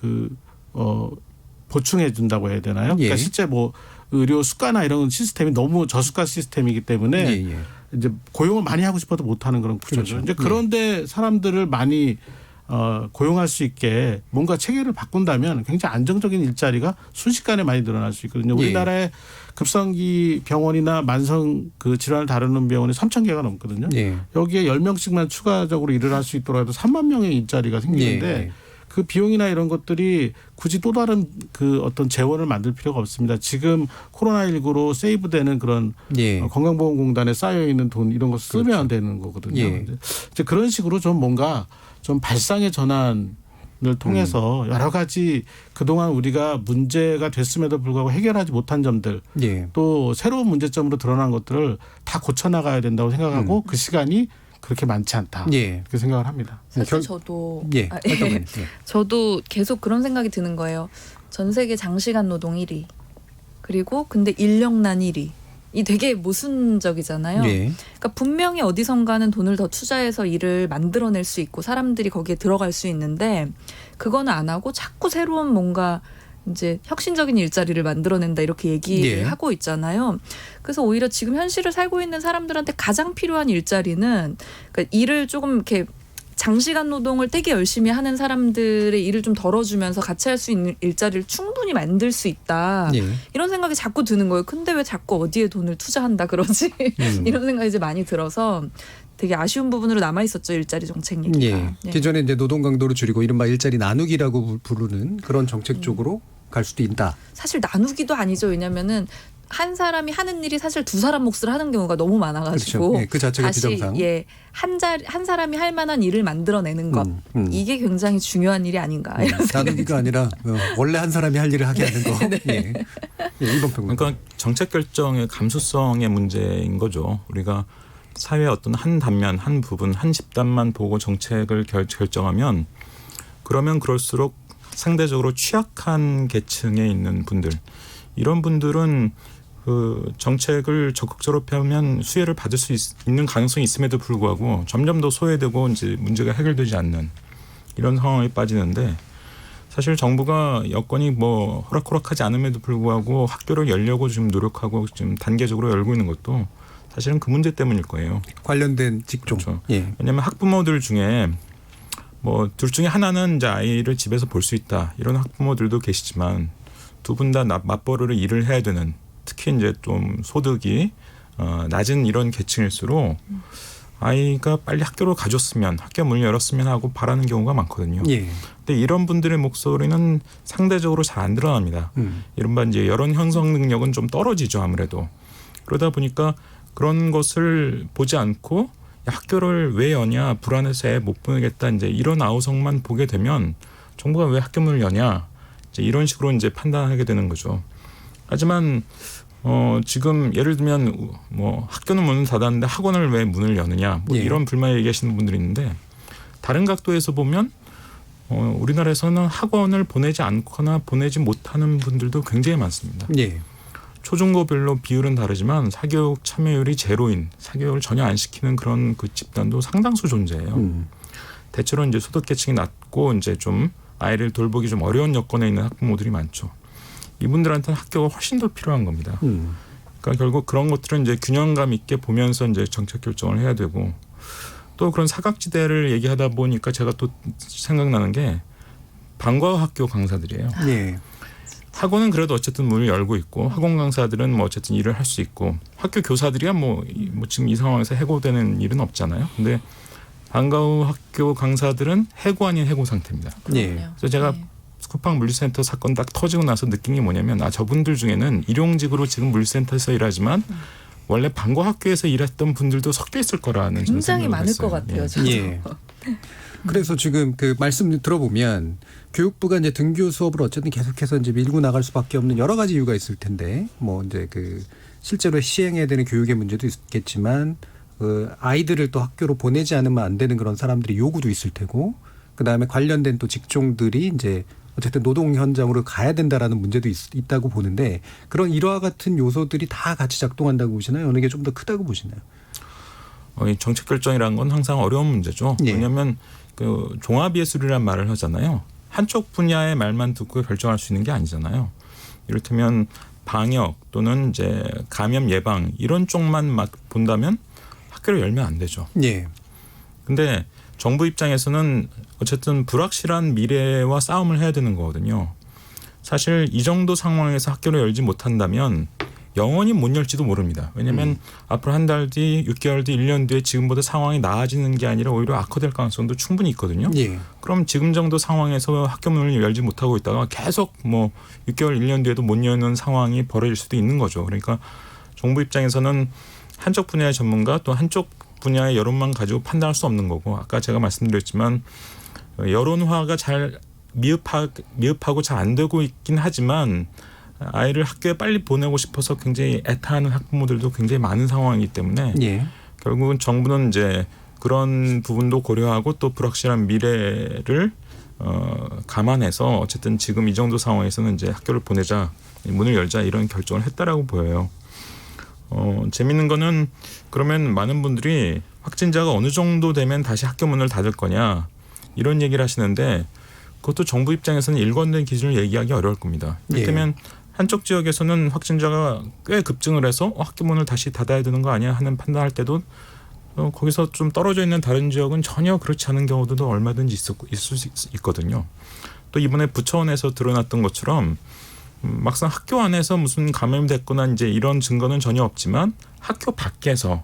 보충해 준다고 해야 되나요? 그러니까 실제 뭐 의료 수가나 이런 시스템이 너무 저수가 시스템이기 때문에 이제 고용을 많이 하고 싶어도 못 하는 그런 구조죠. 그렇죠. 이제 그런데 사람들을 많이 고용할 수 있게 뭔가 체계를 바꾼다면 굉장히 안정적인 일자리가 순식간에 많이 늘어날 수 있거든요. 우리나라의 급성기 병원이나 만성 그 질환을 다루는 병원이 3,000개가 넘거든요. 여기에 10명씩만 추가적으로 일을 할 수 있도록 해도 3만 명의 일자리가 생기는데 그 비용이나 이런 것들이 굳이 또 다른 그 어떤 재원을 만들 필요가 없습니다. 지금 코로나19로 세이브되는 그런 건강보험공단에 쌓여 있는 돈 이런 거 쓰면 되는 거거든요. 이제 그런 식으로 좀 뭔가 좀 발상의 전환을 통해서 여러 가지 그동안 우리가 문제가 됐음에도 불구하고 해결하지 못한 점들 또 새로운 문제점으로 드러난 것들을 다 고쳐나가야 된다고 생각하고 그 시간이 그렇게 많지 않다. 그렇게 생각을 합니다. 사실 저도 저도 계속 그런 생각이 드는 거예요. 전 세계 장시간 노동 1위 그리고 근데 인력난 1위 이 되게 모순적이잖아요. 그러니까 분명히 어디선가는 돈을 더 투자해서 일을 만들어낼 수 있고 사람들이 거기에 들어갈 수 있는데 그거는 안 하고 자꾸 새로운 뭔가 이제 혁신적인 일자리를 만들어낸다 이렇게 얘기를 하고 있잖아요. 그래서 오히려 지금 현실을 살고 있는 사람들한테 가장 필요한 일자리는 그러니까 일을 조금 이렇게 장시간 노동을 되게 열심히 하는 사람들의 일을 좀 덜어주면서 같이 할 수 있는 일자리를 충분히 만들 수 있다. 이런 생각이 자꾸 드는 거예요. 근데 왜 자꾸 어디에 돈을 투자한다 그러지? 이런 생각이 이제 많이 들어서 되게 아쉬운 부분으로 남아있었죠. 일자리 정책 얘기가. 기존에 이제 노동 강도를 줄이고 이른바 일자리 나누기라고 부르는 그런 정책 쪽으로 갈 수도 있다. 사실 나누기도 아니죠. 왜냐면은 한 사람이 하는 일이 사실 두 사람 몫을 하는 경우가 너무 많아가지고 그렇죠. 그 자체가 비정상. 한 사람이 할 만한 일을 만들어내는 것 이게 굉장히 중요한 일이 아닌가. 나누기가 아니라 원래 한 사람이 할 일을 하게 하는 거. 그러니까 정책 결정의 감수성의 문제인 거죠. 우리가 사회의 어떤 한 단면, 한 부분, 한 집단만 보고 정책을 결정하면 그러면 그럴수록 상대적으로 취약한 계층에 있는 분들 이런 분들은 그 정책을 적극적으로 펴면 수혜를 받을 수 있는 가능성이 있음에도 불구하고 점점 더 소외되고 이제 문제가 해결되지 않는 이런 상황에 빠지는데 사실 정부가 여건이 뭐 호락호락하지 않음에도 불구하고 학교를 열려고 지금 노력하고 지금 단계적으로 열고 있는 것도 사실은 그 문제 때문일 거예요. 관련된 직종. 그렇죠. 왜냐하면 학부모들 중에 뭐 둘 중에 하나는 이제 아이를 집에서 볼 수 있다 이런 학부모들도 계시지만 두 분 다 맞벌이로 일을 해야 되는 특히 이제 좀 소득이 낮은 이런 계층일수록 아이가 빨리 학교를 가줬으면 학교 문을 열었으면 하고 바라는 경우가 많거든요. 근데 이런 분들의 목소리는 상대적으로 잘 안 드러납니다. 이른바 이제 여론 형성 능력은 좀 떨어지죠 아무래도. 그러다 보니까 그런 것을 보지 않고 학교를 왜 여냐 불안해서 애 못 보내겠다 이제 이런 아우성만 보게 되면 정부가 왜 학교 문을 여냐 이제 이런 식으로 이제 판단하게 되는 거죠. 하지만 지금 예를 들면 뭐 학교는 문을 닫았는데 학원을 왜 문을 여느냐 뭐 이런 불만 얘기하시는 분들이 있는데 다른 각도에서 보면 우리나라에서는 학원을 보내지 않거나 보내지 못하는 분들도 굉장히 많습니다. 초중고별로 비율은 다르지만 사교육 참여율이 제로인 사교육을 전혀 안 시키는 그런 그 집단도 상당수 존재해요. 대체로 이제 소득계층이 낮고 이제 좀 아이를 돌보기 좀 어려운 여건에 있는 학부모들이 많죠. 이분들한테는 학교가 훨씬 더 필요한 겁니다. 그러니까 결국 그런 것들은 이제 균형감 있게 보면서 이제 정책 결정을 해야 되고, 또 그런 사각지대를 얘기하다 보니까 제가 또 생각나는 게 방과후 학교 강사들이에요. 네. 학원은 그래도 어쨌든 문을 열고 있고, 학원 강사들은 뭐 어쨌든 일을 할 수 있고, 학교 교사들이야 뭐 지금 이 상황에서 해고되는 일은 없잖아요. 근데 방과후 학교 강사들은 해고 아닌 해고 상태입니다. 네. 그래서 제가 쿠팡 물류센터 사건 딱 터지고 나서 느낀 게 뭐냐면, 저분들 중에는 일용직으로 지금 물류센터에서 일하지만 원래 방과 학교에서 일했던 분들도 섞여 있을 거라는 굉장히 많을 것 같아요. 저도. 예. 그래서 지금 그 말씀 들어보면 교육부가 이제 등교 수업을 어쨌든 계속해서 이제 밀고 나갈 수밖에 없는 여러 가지 이유가 있을 텐데, 뭐 이제 그 실제로 시행해야 되는 교육의 문제도 있겠지만, 아이들을 또 학교로 보내지 않으면 안 되는 그런 사람들의 요구도 있을 테고, 그 다음에 관련된 또 직종들이 이제 어쨌든 노동 현장으로 가야 된다라는 문제도 있다고 보는데, 그런 일화 같은 요소들이 다 같이 작동한다고 보시나요? 어느 게 좀 더 크다고 보시나요? 이 정책 결정이라는 건 항상 어려운 문제죠. 예. 왜냐하면 그 종합예술이란 말을 하잖아요. 한쪽 분야의 말만 듣고 결정할 수 있는 게 아니잖아요. 이를테면 방역 또는 이제 감염 예방 이런 쪽만 막 본다면 학교를 열면 안 되죠. 예. 근데 정부 입장에서는 어쨌든 불확실한 미래와 싸움을 해야 되는 거거든요. 사실 이 정도 상황에서 학교를 열지 못한다면 영원히 못 열지도 모릅니다. 왜냐하면 앞으로 한 달 뒤, 6개월 뒤, 1년 뒤에 지금보다 상황이 나아지는 게 아니라 오히려 악화될 가능성도 충분히 있거든요. 예. 그럼 지금 정도 상황에서 학교 문을 열지 못하고 있다가 계속 뭐 6개월, 1년 뒤에도 못 여는 상황이 벌어질 수도 있는 거죠. 그러니까 정부 입장에서는 한쪽 분야의 전문가 또 한쪽 분야의 여론만 가지고 판단할 수 없는 거고, 아까 제가 말씀드렸지만 여론화가 잘 미흡하고 잘 안 되고 있긴 하지만 아이를 학교에 빨리 보내고 싶어서 굉장히 애타하는 학부모들도 굉장히 많은 상황이기 때문에 예. 결국은 정부는 이제 그런 부분도 고려하고 또 불확실한 미래를 감안해서 어쨌든 지금 이 정도 상황에서는 이제 학교를 보내자, 문을 열자 이런 결정을 했다라고 보여요. 재밌는 거는 그러면 많은 분들이 확진자가 어느 정도 되면 다시 학교 문을 닫을 거냐 이런 얘기를 하시는데, 그것도 정부 입장에서는 일관된 기준을 얘기하기 어려울 겁니다. 이를테면 한쪽 지역에서는 확진자가 꽤 급증을 해서 학교 문을 다시 닫아야 되는 거 아니야 하는 판단할 때도 거기서 좀 떨어져 있는 다른 지역은 전혀 그렇지 않은 경우도 얼마든지 있을 수 있거든요. 또 이번에 부처원에서 드러났던 것처럼 막상 학교 안에서 무슨 감염됐거나 이제 이런 증거는 전혀 없지만 학교 밖에서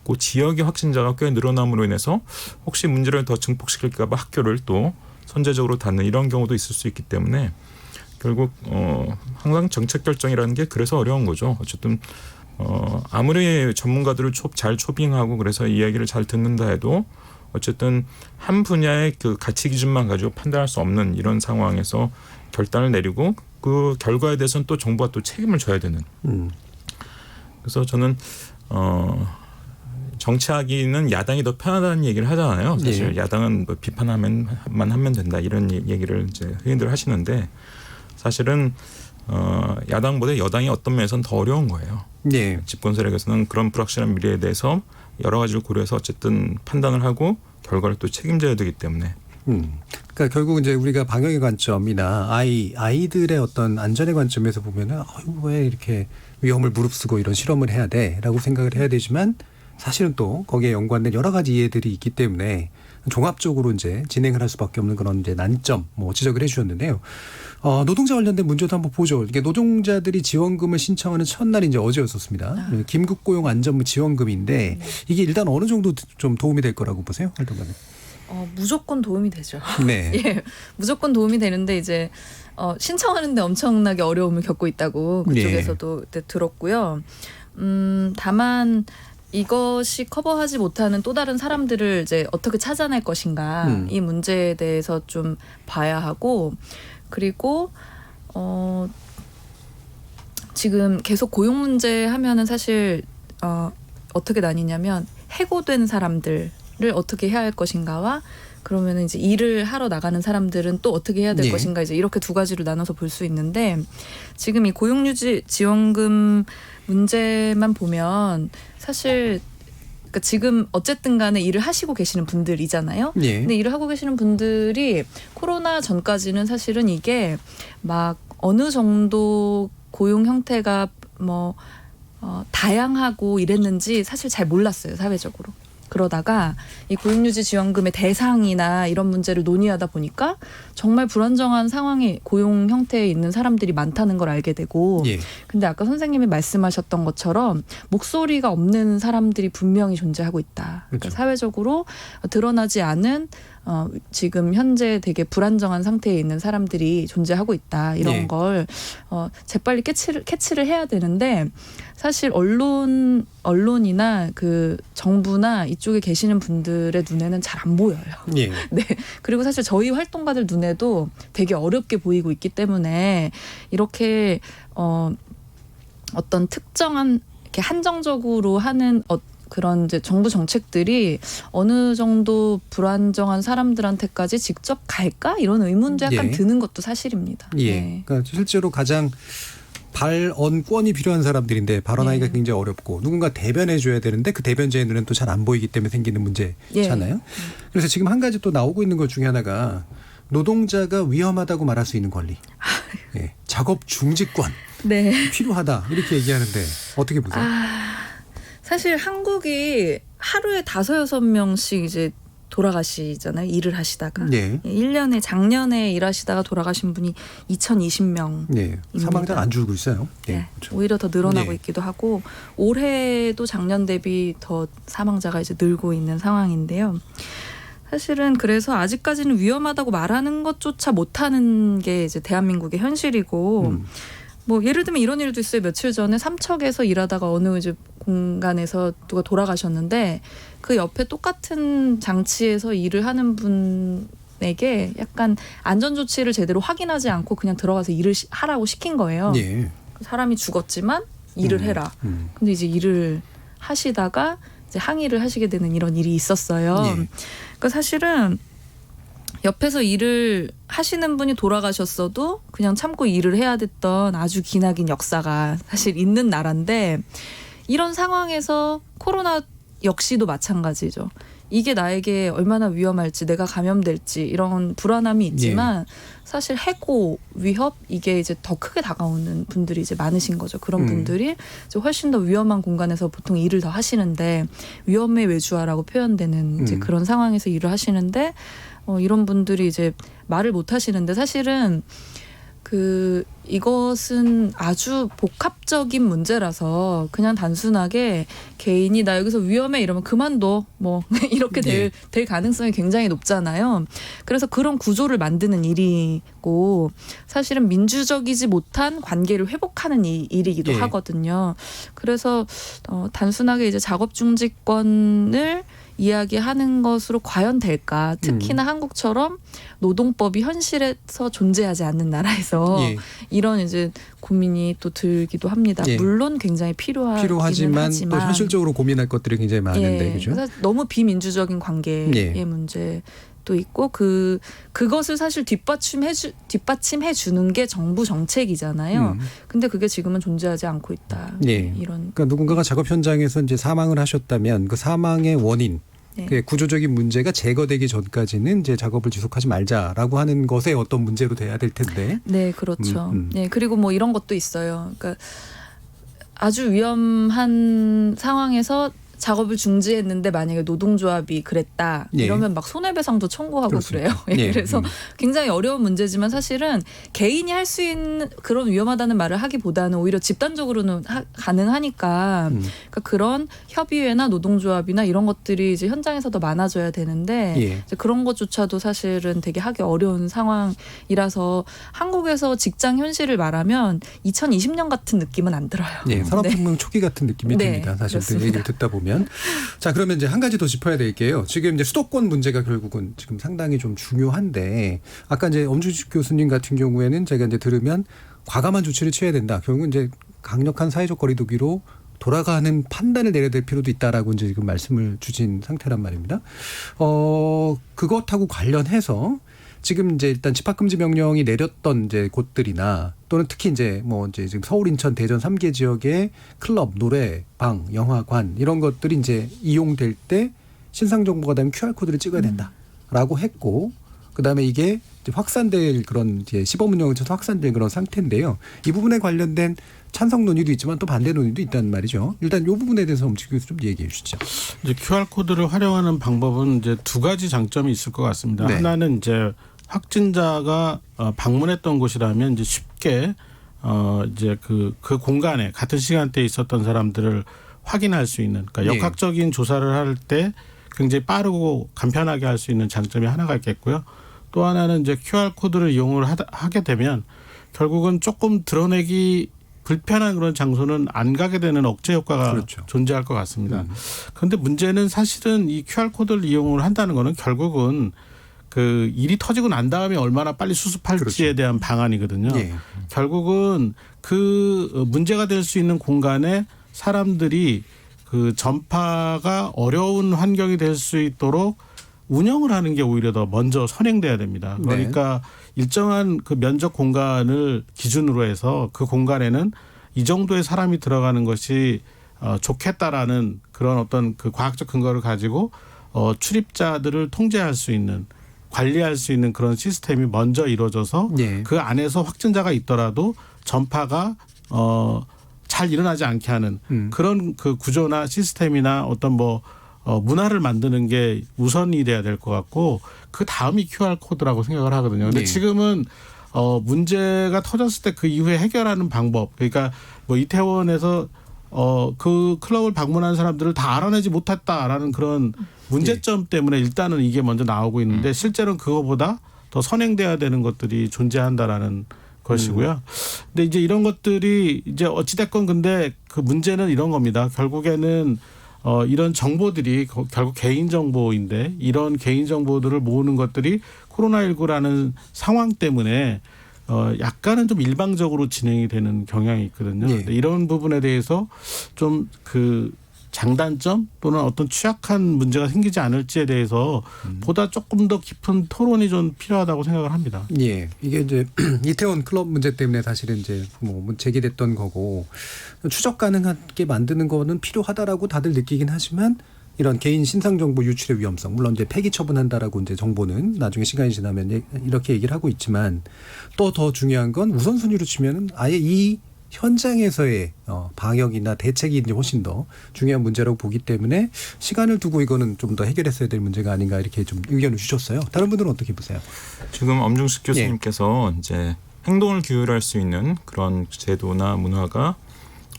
그 지역의 확진자가 꽤 늘어남으로 인해서 혹시 문제를 더 증폭시킬까 봐 학교를 또 선제적으로 닫는 이런 경우도 있을 수 있기 때문에 결국 항상 정책 결정이라는 게 그래서 어려운 거죠. 어쨌든 아무리 전문가들을 잘 초빙하고 그래서 이야기를 잘 듣는다 해도 어쨌든 한 분야의 그 가치 기준만 가지고 판단할 수 없는 이런 상황에서 결단을 내리고 그 결과에 대해서는 또 정부가 또 책임을 져야 되는. 그래서 저는 정치하기는 야당이 더 편하다는 얘기를 하잖아요. 사실 야당은 뭐 비판만 하면 된다 이런 얘기를 이제 흔히들 하시는데, 사실은 야당보다 여당이 어떤 면에서는 더 어려운 거예요. 네. 집권 세력에서는 그런 불확실한 미래에 대해서 여러 가지를 고려해서 어쨌든 판단을 하고 결과를 또 책임져야 되기 때문에. 그러니까 결국 이제 우리가 방역의 관점이나 아이들의 어떤 안전의 관점에서 보면은 왜 이렇게 위험을 무릅쓰고 이런 실험을 해야 돼라고 생각을 해야 되지만, 사실은 또 거기에 연관된 여러 가지 이해들이 있기 때문에 종합적으로 이제 진행을 할 수밖에 없는 그런 이제 난점 지적을 해주셨는데요. 노동자 관련된 문제도 한번 보죠. 이게 노동자들이 지원금을 신청하는 첫날이 이제 어제였었습니다. 긴급 고용 안전부 지원금인데 이게 일단 어느 정도 좀 도움이 될 거라고 보세요, 활동가는? 무조건 도움이 되죠. 네. 예, 무조건 도움이 되는데 이제 신청하는데 엄청나게 어려움을 겪고 있다고 그쪽에서도 들었고요. 다만 이것이 커버하지 못하는 또 다른 사람들을 이제 어떻게 찾아낼 것인가 이 문제에 대해서 좀 봐야 하고, 그리고 지금 계속 고용 문제 하면은 사실 어떻게 나뉘냐면 해고된 사람들을 어떻게 해야 할 것인가와 그러면은 이제 일을 하러 나가는 사람들은 또 어떻게 해야 될 것인가, 이제 이렇게 두 가지로 나눠서 볼 수 있는데, 지금 이 고용유지 지원금 문제만 보면 사실 그러니까 지금 어쨌든 간에 일을 하시고 계시는 분들이잖아요. 예. 근데 일을 하고 계시는 분들이 코로나 전까지는 사실은 이게 막 어느 정도 고용 형태가 뭐 다양하고 이랬는지 사실 잘 몰랐어요, 사회적으로. 그러다가 이 고용유지지원금의 대상이나 이런 문제를 논의하다 보니까 정말 불안정한 상황에 고용 형태에 있는 사람들이 많다는 걸 알게 되고 예. 근데 아까 선생님이 말씀하셨던 것처럼 목소리가 없는 사람들이 분명히 존재하고 있다. 그러니까 그렇죠. 사회적으로 드러나지 않은 지금 현재 되게 불안정한 상태에 있는 사람들이 존재하고 있다. 이런 예. 걸 재빨리 캐치를 해야 되는데 사실 언론이나 그 정부나 이쪽에 계시는 분들의 눈에는 잘 안 보여요. 예. 네. 그리고 사실 저희 활동가들 눈에도 되게 어렵게 보이고 있기 때문에 이렇게 어떤 특정한 이렇게 한정적으로 하는 그런 이제 정부 정책들이 어느 정도 불안정한 사람들한테까지 직접 갈까 이런 의문도 약간 예. 드는 것도 사실입니다. 예. 네. 그러니까 실제로 가장 발언권이 필요한 사람들인데 발언하기가 예. 굉장히 어렵고 누군가 대변해 줘야 되는데 그 대변자의 눈에는 또 잘 안 보이기 때문에 생기는 문제잖아요. 그래서 지금 한 가지 또 나오고 있는 것 중에 하나가 노동자가 위험하다고 말할 수 있는 권리. 예. 작업 중지권 네. 필요하다 이렇게 얘기하는데 어떻게 보세요? 사실 한국이 하루에 5-6명씩 이제 돌아가시잖아요. 일을 하시다가. 네. 1년에 작년에 일하시다가 돌아가신 분이 2020명. 네. 사망자가 안 줄고 있어요. 네. 네. 그렇죠. 오히려 더 늘어나고 네. 있기도 하고 올해도 작년 대비 더 사망자가 이제 늘고 있는 상황인데요. 사실은 그래서 아직까지는 위험하다고 말하는 것조차 못하는 게 이제 대한민국의 현실이고 뭐 예를 들면 이런 일도 있어요. 며칠 전에 삼척에서 일하다가 어느 이제 공간에서 누가 돌아가셨는데 그 옆에 똑같은 장치에서 일을 하는 분에게 약간 안전조치를 제대로 확인하지 않고 그냥 들어가서 일을 하라고 시킨 거예요. 예. 사람이 죽었지만 일을 해라. 근데 이제 일을 하시다가 이제 항의를 하시게 되는 이런 일이 있었어요. 예. 그러니까 사실은 옆에서 일을 하시는 분이 돌아가셨어도 그냥 참고 일을 해야 됐던 아주 기나긴 역사가 사실 있는 나라인데 이런 상황에서 코로나 역시도 마찬가지죠. 이게 나에게 얼마나 위험할지 내가 감염될지 이런 불안함이 있지만 사실 해고 위협 이게 이제 더 크게 다가오는 분들이 이제 많으신 거죠. 그런 분들이 이제 훨씬 더 위험한 공간에서 보통 일을 더 하시는데 위험의 외주화라고 표현되는 이제 그런 상황에서 일을 하시는데 이런 분들이 이제 말을 못 하시는데 사실은 이것은 아주 복합적인 문제라서 그냥 단순하게 개인이 나 여기서 위험해 이러면 그만둬 뭐 이렇게 될 가능성이 굉장히 높잖아요. 그래서 그런 구조를 만드는 일이고 사실은 민주적이지 못한 관계를 회복하는 일이기도 하거든요. 그래서 단순하게 이제 작업중지권을 이야기하는 것으로 과연 될까? 특히나 한국처럼 노동법이 현실에서 존재하지 않는 나라에서 이런 이제 고민이 또 들기도 합니다. 물론 굉장히 필요하지만 또 현실적으로 고민할 것들이 굉장히 많은데 그죠? 그래서 너무 비민주적인 관계의 문제도 있고 그것을 사실 뒷받침해 주는 게 정부 정책이잖아요. 근데 그게 지금은 존재하지 않고 있다. 이런. 그러니까 누군가가 작업 현장에서 이제 사망을 하셨다면 그 사망의 원인 그 구조적인 문제가 제거되기 전까지는 이제 작업을 지속하지 말자라고 하는 것에 어떤 문제로 돼야 될 텐데. 네, 그렇죠. 네, 그리고 뭐 이런 것도 있어요. 그러니까 아주 위험한 상황에서 작업을 중지했는데 만약에 노동조합이 그랬다 이러면 막 손해배상도 청구하고 그렇습니다. 그래요. 그래서 굉장히 어려운 문제지만 사실은 개인이 할 수 있는 그런 위험하다는 말을 하기보다는 오히려 집단적으로는 가능하니까 그러니까 그런 협의회나 노동조합이나 이런 것들이 이제 현장에서 더 많아져야 되는데 이제 그런 것조차도 사실은 되게 하기 어려운 상황이라서 한국에서 직장 현실을 말하면 2020년 같은 느낌은 안 들어요. 산업혁명 초기 같은 느낌이 듭니다. 사실 그 얘기를 듣다 보면. 자, 그러면 이제 한 가지 더 짚어야 될 게요. 지금 이제 수도권 문제가 결국은 지금 상당히 좀 중요한데 아까 이제 엄주식 교수님 같은 경우에는 제가 이제 들으면 과감한 조치를 취해야 된다. 결국은 이제 강력한 사회적 거리두기로 돌아가는 판단을 내려야 될 필요도 있다라고 이제 지금 말씀을 주신 상태란 말입니다. 그것하고 관련해서 지금 이제 일단 집합금지 명령이 내렸던 이제 곳들이나 또는 특히 이제 뭐 이제 지금 서울, 인천, 대전 3개 지역의 클럽, 노래, 방, 영화관 이런 것들이 이제 이용될 때 신상 정보가 되면 QR코드를 찍어야 된다라고 했고 그다음에 이게 이제 확산될 그런 이제 시범 운영을 쳐서 확산될 그런 상태인데요. 이 부분에 관련된 찬성 논의도 있지만 또 반대 논의도 있다는 말이죠. 일단 이 부분에 대해서 엄지 교수 좀 얘기해 주시죠. 이제 QR코드를 활용하는 방법은 이제 두 가지 장점이 있을 것 같습니다. 네. 하나는 이제 확진자가 방문했던 곳이라면 이제 쉽게 이제 그 공간에 같은 시간대에 있었던 사람들을 확인할 수 있는 그러니까 역학적인 조사를 할 때 굉장히 빠르고 간편하게 할 수 있는 장점이 하나가 있겠고요. 또 하나는 이제 QR코드를 이용을 하게 되면 결국은 조금 드러내기 불편한 그런 장소는 안 가게 되는 억제 효과가 그렇죠. 존재할 것 같습니다. 그런데 문제는 사실은 이 QR코드를 이용을 한다는 거는 결국은 그 일이 터지고 난 다음에 얼마나 빨리 수습할지에 그렇죠. 대한 방안이거든요. 결국은 그 문제가 될 수 있는 공간에 사람들이 그 전파가 어려운 환경이 될 수 있도록 운영을 하는 게 오히려 더 먼저 선행돼야 됩니다. 그러니까 일정한 그 면적 공간을 기준으로 해서 그 공간에는 이 정도의 사람이 들어가는 것이 좋겠다라는 그런 어떤 그 과학적 근거를 가지고 출입자들을 통제할 수 있는 관리할 수 있는 그런 시스템이 먼저 이루어져서 그 안에서 확진자가 있더라도 전파가 잘 일어나지 않게 하는 그런 그 구조나 시스템이나 어떤 뭐 문화를 만드는 게 우선이 돼야 될 것 같고 그 다음이 QR코드라고 생각을 하거든요. 근데 지금은 문제가 터졌을 때 그 이후에 해결하는 방법 그러니까 뭐 이태원에서 그 클럽을 방문한 사람들을 다 알아내지 못했다라는 그런 문제점 때문에 일단은 이게 먼저 나오고 있는데 실제로는 그거보다 더 선행돼야 되는 것들이 존재한다라는 것이고요. 근데 이제 이런 것들이 이제 어찌됐건 근데 그 문제는 이런 겁니다. 결국에는 이런 정보들이 결국 개인정보인데 이런 개인정보들을 모으는 것들이 코로나19라는 상황 때문에 약간은 좀 일방적으로 진행이 되는 경향이 있거든요. 이런 부분에 대해서 좀 그 장단점 또는 어떤 취약한 문제가 생기지 않을지에 대해서 보다 조금 더 깊은 토론이 좀 필요하다고 생각을 합니다. 예, 이게 이제 이태원 클럽 문제 때문에 사실은 이제 뭐 제기됐던 거고 추적 가능하게 만드는 거는 필요하다라고 다들 느끼긴 하지만 이런 개인 신상 정보 유출의 위험성 물론 이제 폐기 처분한다라고 이제 정보는 나중에 시간이 지나면 이렇게 얘기를 하고 있지만 또 더 중요한 건 우선순위로 치면은 아예 이 현장에서의 방역이나 대책이 이제 훨씬 더 중요한 문제라고 보기 때문에 시간을 두고 이거는 좀 더 해결했어야 될 문제가 아닌가 이렇게 좀 의견을 주셨어요. 다른 분들은 어떻게 보세요? 지금 엄중식 교수님께서 이제 행동을 규율할 수 있는 그런 제도나 문화가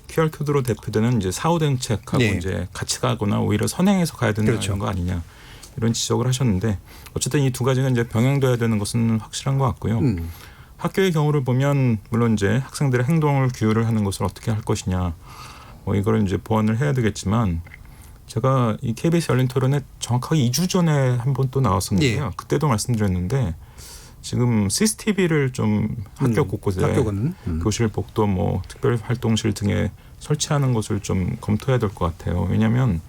QR코드로 대표되는 이제 사후 대응책하고 이제 같이 가거나 오히려 선행해서 가야 되는 거 아니냐 이런 지적을 하셨는데 어쨌든 이 두 가지가 이제 병행돼야 되는 것은 확실한 것 같고요. 학교의 경우를 보면 물론 이제 학생들의 행동을 규율을 하는 것을 어떻게 할 것이냐 뭐 이걸 이제 보완을 해야 되겠지만 제가 이 KBS 열린 토론에 정확하게 2주 전에 한 번 또 나왔었는데요. 그때도 말씀드렸는데 지금 CCTV를 좀 학교 곳곳에 교실 복도 뭐 특별활동실 등에 설치하는 것을 좀 검토해야 될 것 같아요. 왜냐하면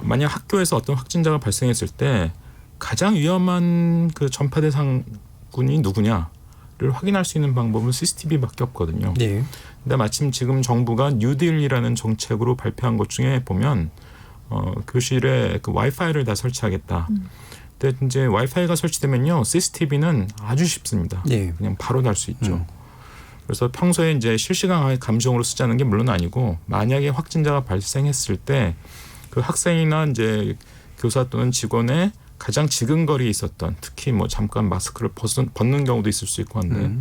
만약 학교에서 어떤 확진자가 발생했을 때 가장 위험한 그 전파 대상군이 누구냐를 확인할 수 있는 방법은 CCTV밖에 없거든요. 근데 마침 지금 정부가 뉴딜이라는 정책으로 발표한 것 중에 보면 교실에 그 와이파이를 다 설치하겠다. 근데 이제 와이파이가 설치되면요, CCTV는 아주 쉽습니다. 그냥 바로 달 수 있죠. 그래서 평소에 이제 실시간 감정으로 쓰자는 게 물론 아니고 만약에 확진자가 발생했을 때 그 학생이나 이제 교사 또는 직원의 가장 지근거리에 있었던 특히 뭐 잠깐 마스크를 벗는 경우도 있을 수 있고 한데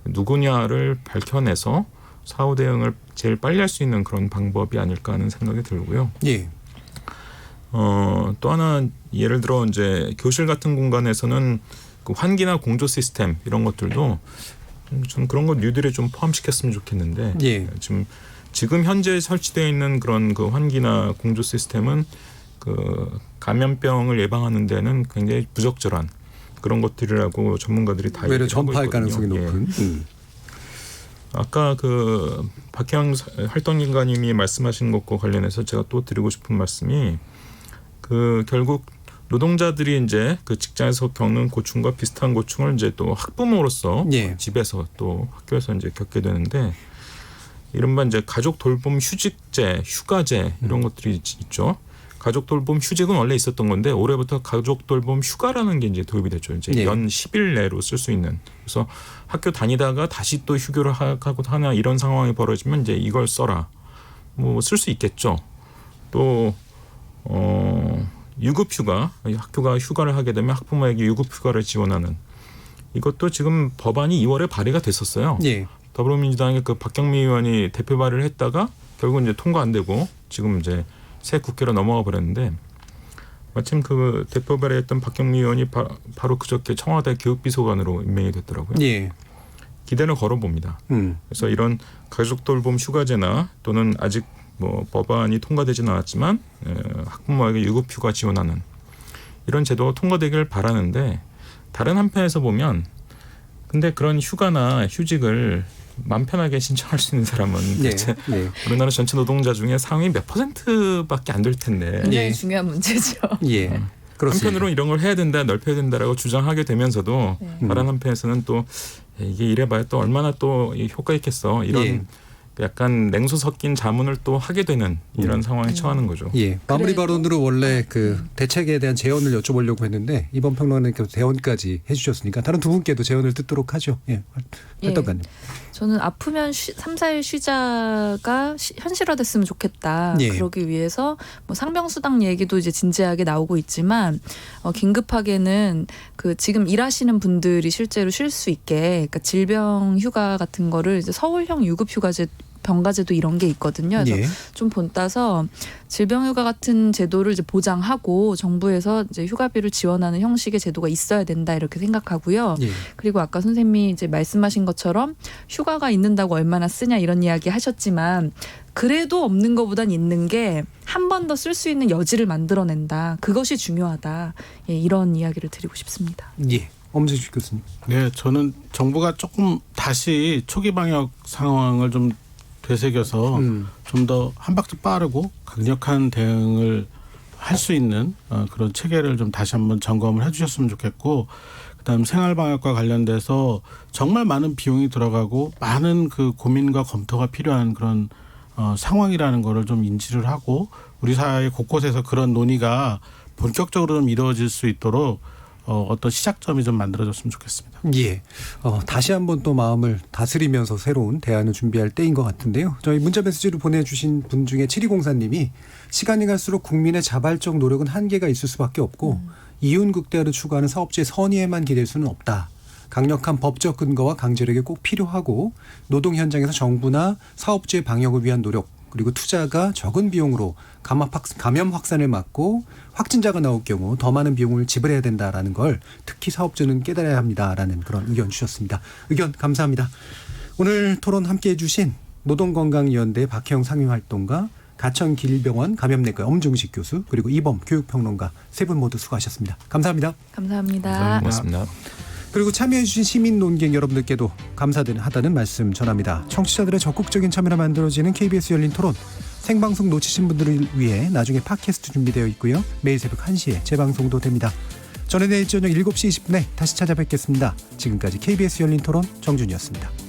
누구냐를 밝혀내서 사후 대응을 제일 빨리 할 수 있는 그런 방법이 아닐까 하는 생각이 들고요. 또 하나 예를 들어 이제 교실 같은 공간에서는 그 환기나 공조 시스템 이런 것들도 좀 그런 거 뉴딜에 좀 포함시켰으면 좋겠는데 지금 현재 설치되어 있는 그런 그 환기나 공조 시스템은 그 감염병을 예방하는 데는 굉장히 부적절한 그런 것들이라고 전문가들이 다 얘기하고 있거든요. 전파할 가능성이 높은. 아까 그 박혜영 활동인가님이 말씀하신 것과 관련해서 제가 또 드리고 싶은 말씀이 그 결국 노동자들이 이제 그 직장에서 겪는 고충과 비슷한 고충을 이제 또 학부모로서 집에서 또 학교에서 이제 겪게 되는데 이른바 이제 가족 돌봄 휴직제, 휴가제 이런 것들이 있죠. 가족 돌봄 휴직은 원래 있었던 건데 올해부터 가족 돌봄 휴가라는 게 이제 도입이 됐죠. 이제 연 10일 내로 쓸 수 있는. 그래서 학교 다니다가 다시 또 휴교를 하고 하나 이런 상황이 벌어지면 이제 이걸 써라. 뭐 쓸 수 있겠죠. 또 유급휴가, 학교가 휴가를 하게 되면 학부모에게 유급휴가를 지원하는 이것도 지금 법안이 2월에 발의가 됐었어요. 더불어민주당의 그 박경미 의원이 대표 발의를 했다가 결국 이제 통과 안 되고 지금 이제 새 국회로 넘어가 버렸는데 마침 그 대표 발의했던 박경미 의원이 바로 그저께 청와대 교육비서관으로 임명이 됐더라고요. 기대를 걸어봅니다. 그래서 이런 가족 돌봄 휴가제나 또는 아직 뭐 법안이 통과되지는 않았지만 학부모에게 유급휴가 지원하는 이런 제도가 통과되기를 바라는데 다른 한편에서 보면 근데 그런 휴가나 휴직을 마음 편하게 신청할 수 있는 사람은 대체 우리나라 전체 노동자 중에 상위 몇 %밖에 안 될 텐데 굉장히 중요한 문제죠. 한편으로 이런 걸 해야 된다, 넓혀야 된다라고 주장하게 되면서도 다른 한편에서는 또 이게 이래봐야 또 얼마나 또 효과 있겠어 이런 약간 냉소 섞인 자문을 또 하게 되는 이런 상황에 처하는 거죠. 마무리 발언으로 원래 그 대책에 대한 제언을 여쭤보려고 했는데 이번 평론가님께서 제언까지 해주셨으니까 다른 두 분께도 제언을 듣도록 하죠. 활동가님. 저는 아프면 3, 4일 쉬자가 현실화됐으면 좋겠다. 그러기 위해서 뭐 상병수당 얘기도 이제 진지하게 나오고 있지만 긴급하게는 그 지금 일하시는 분들이 실제로 쉴 수 있게 그러니까 질병 휴가 같은 거를 이제 서울형 유급휴가제 병가제도 이런 게 있거든요. 그래서 좀 본따서 질병휴가 같은 제도를 이제 보장하고 정부에서 이제 휴가비를 지원하는 형식의 제도가 있어야 된다 이렇게 생각하고요. 그리고 아까 선생님이 이제 말씀하신 것처럼 휴가가 있는다고 얼마나 쓰냐 이런 이야기 하셨지만 그래도 없는 것보단 있는 게 한 번 더 쓸 수 있는 여지를 만들어낸다. 그것이 중요하다. 이런 이야기를 드리고 싶습니다. 엄지식 교수님. 네, 저는 정부가 조금 다시 초기 방역 상황을 좀 되새겨서 좀 더 한 박자 빠르고 강력한 대응을 할 수 있는 그런 체계를 좀 다시 한번 점검을 해주셨으면 좋겠고 그다음 생활방역과 관련돼서 정말 많은 비용이 들어가고 많은 그 고민과 검토가 필요한 그런 상황이라는 거를 좀 인지를 하고 우리 사회 곳곳에서 그런 논의가 본격적으로 좀 이루어질 수 있도록 어떤 시작점이 좀 만들어졌으면 좋겠습니다. 다시 한번 또 마음을 다스리면서 새로운 대안을 준비할 때인 것 같은데요. 저희 문자 메시지를 보내주신 분 중에 7204님이 시간이 갈수록 국민의 자발적 노력은 한계가 있을 수밖에 없고 이윤 극대화를 추구하는 사업주의 선의에만 기댈 수는 없다. 강력한 법적 근거와 강제력이 꼭 필요하고 노동 현장에서 정부나 사업주의 방역을 위한 노력 그리고 투자가 적은 비용으로 감염 확산을 막고 확진자가 나올 경우 더 많은 비용을 지불해야 된다라는 걸 특히 사업주는 깨달아야 합니다라는 그런 의견 주셨습니다. 의견 감사합니다. 오늘 토론 함께해 주신 노동건강위원회 박혜영 상임활동가 가천길병원 감염내과 엄중식 교수 그리고 이범 교육평론가 세 분 모두 수고하셨습니다. 감사합니다. 감사합니다. 고맙습니다. 그리고 참여해 주신 시민 논객 여러분들께도 감사하다는 말씀 전합니다. 청취자들의 적극적인 참여로 만들어지는 KBS 열린 토론 생방송 놓치신 분들을 위해 나중에 팟캐스트 준비되어 있고요. 매일 새벽 1시에 재방송도 됩니다. 저는 내일 저녁 7시 20분에 다시 찾아뵙겠습니다. 지금까지 KBS 열린 토론 정준이었습니다.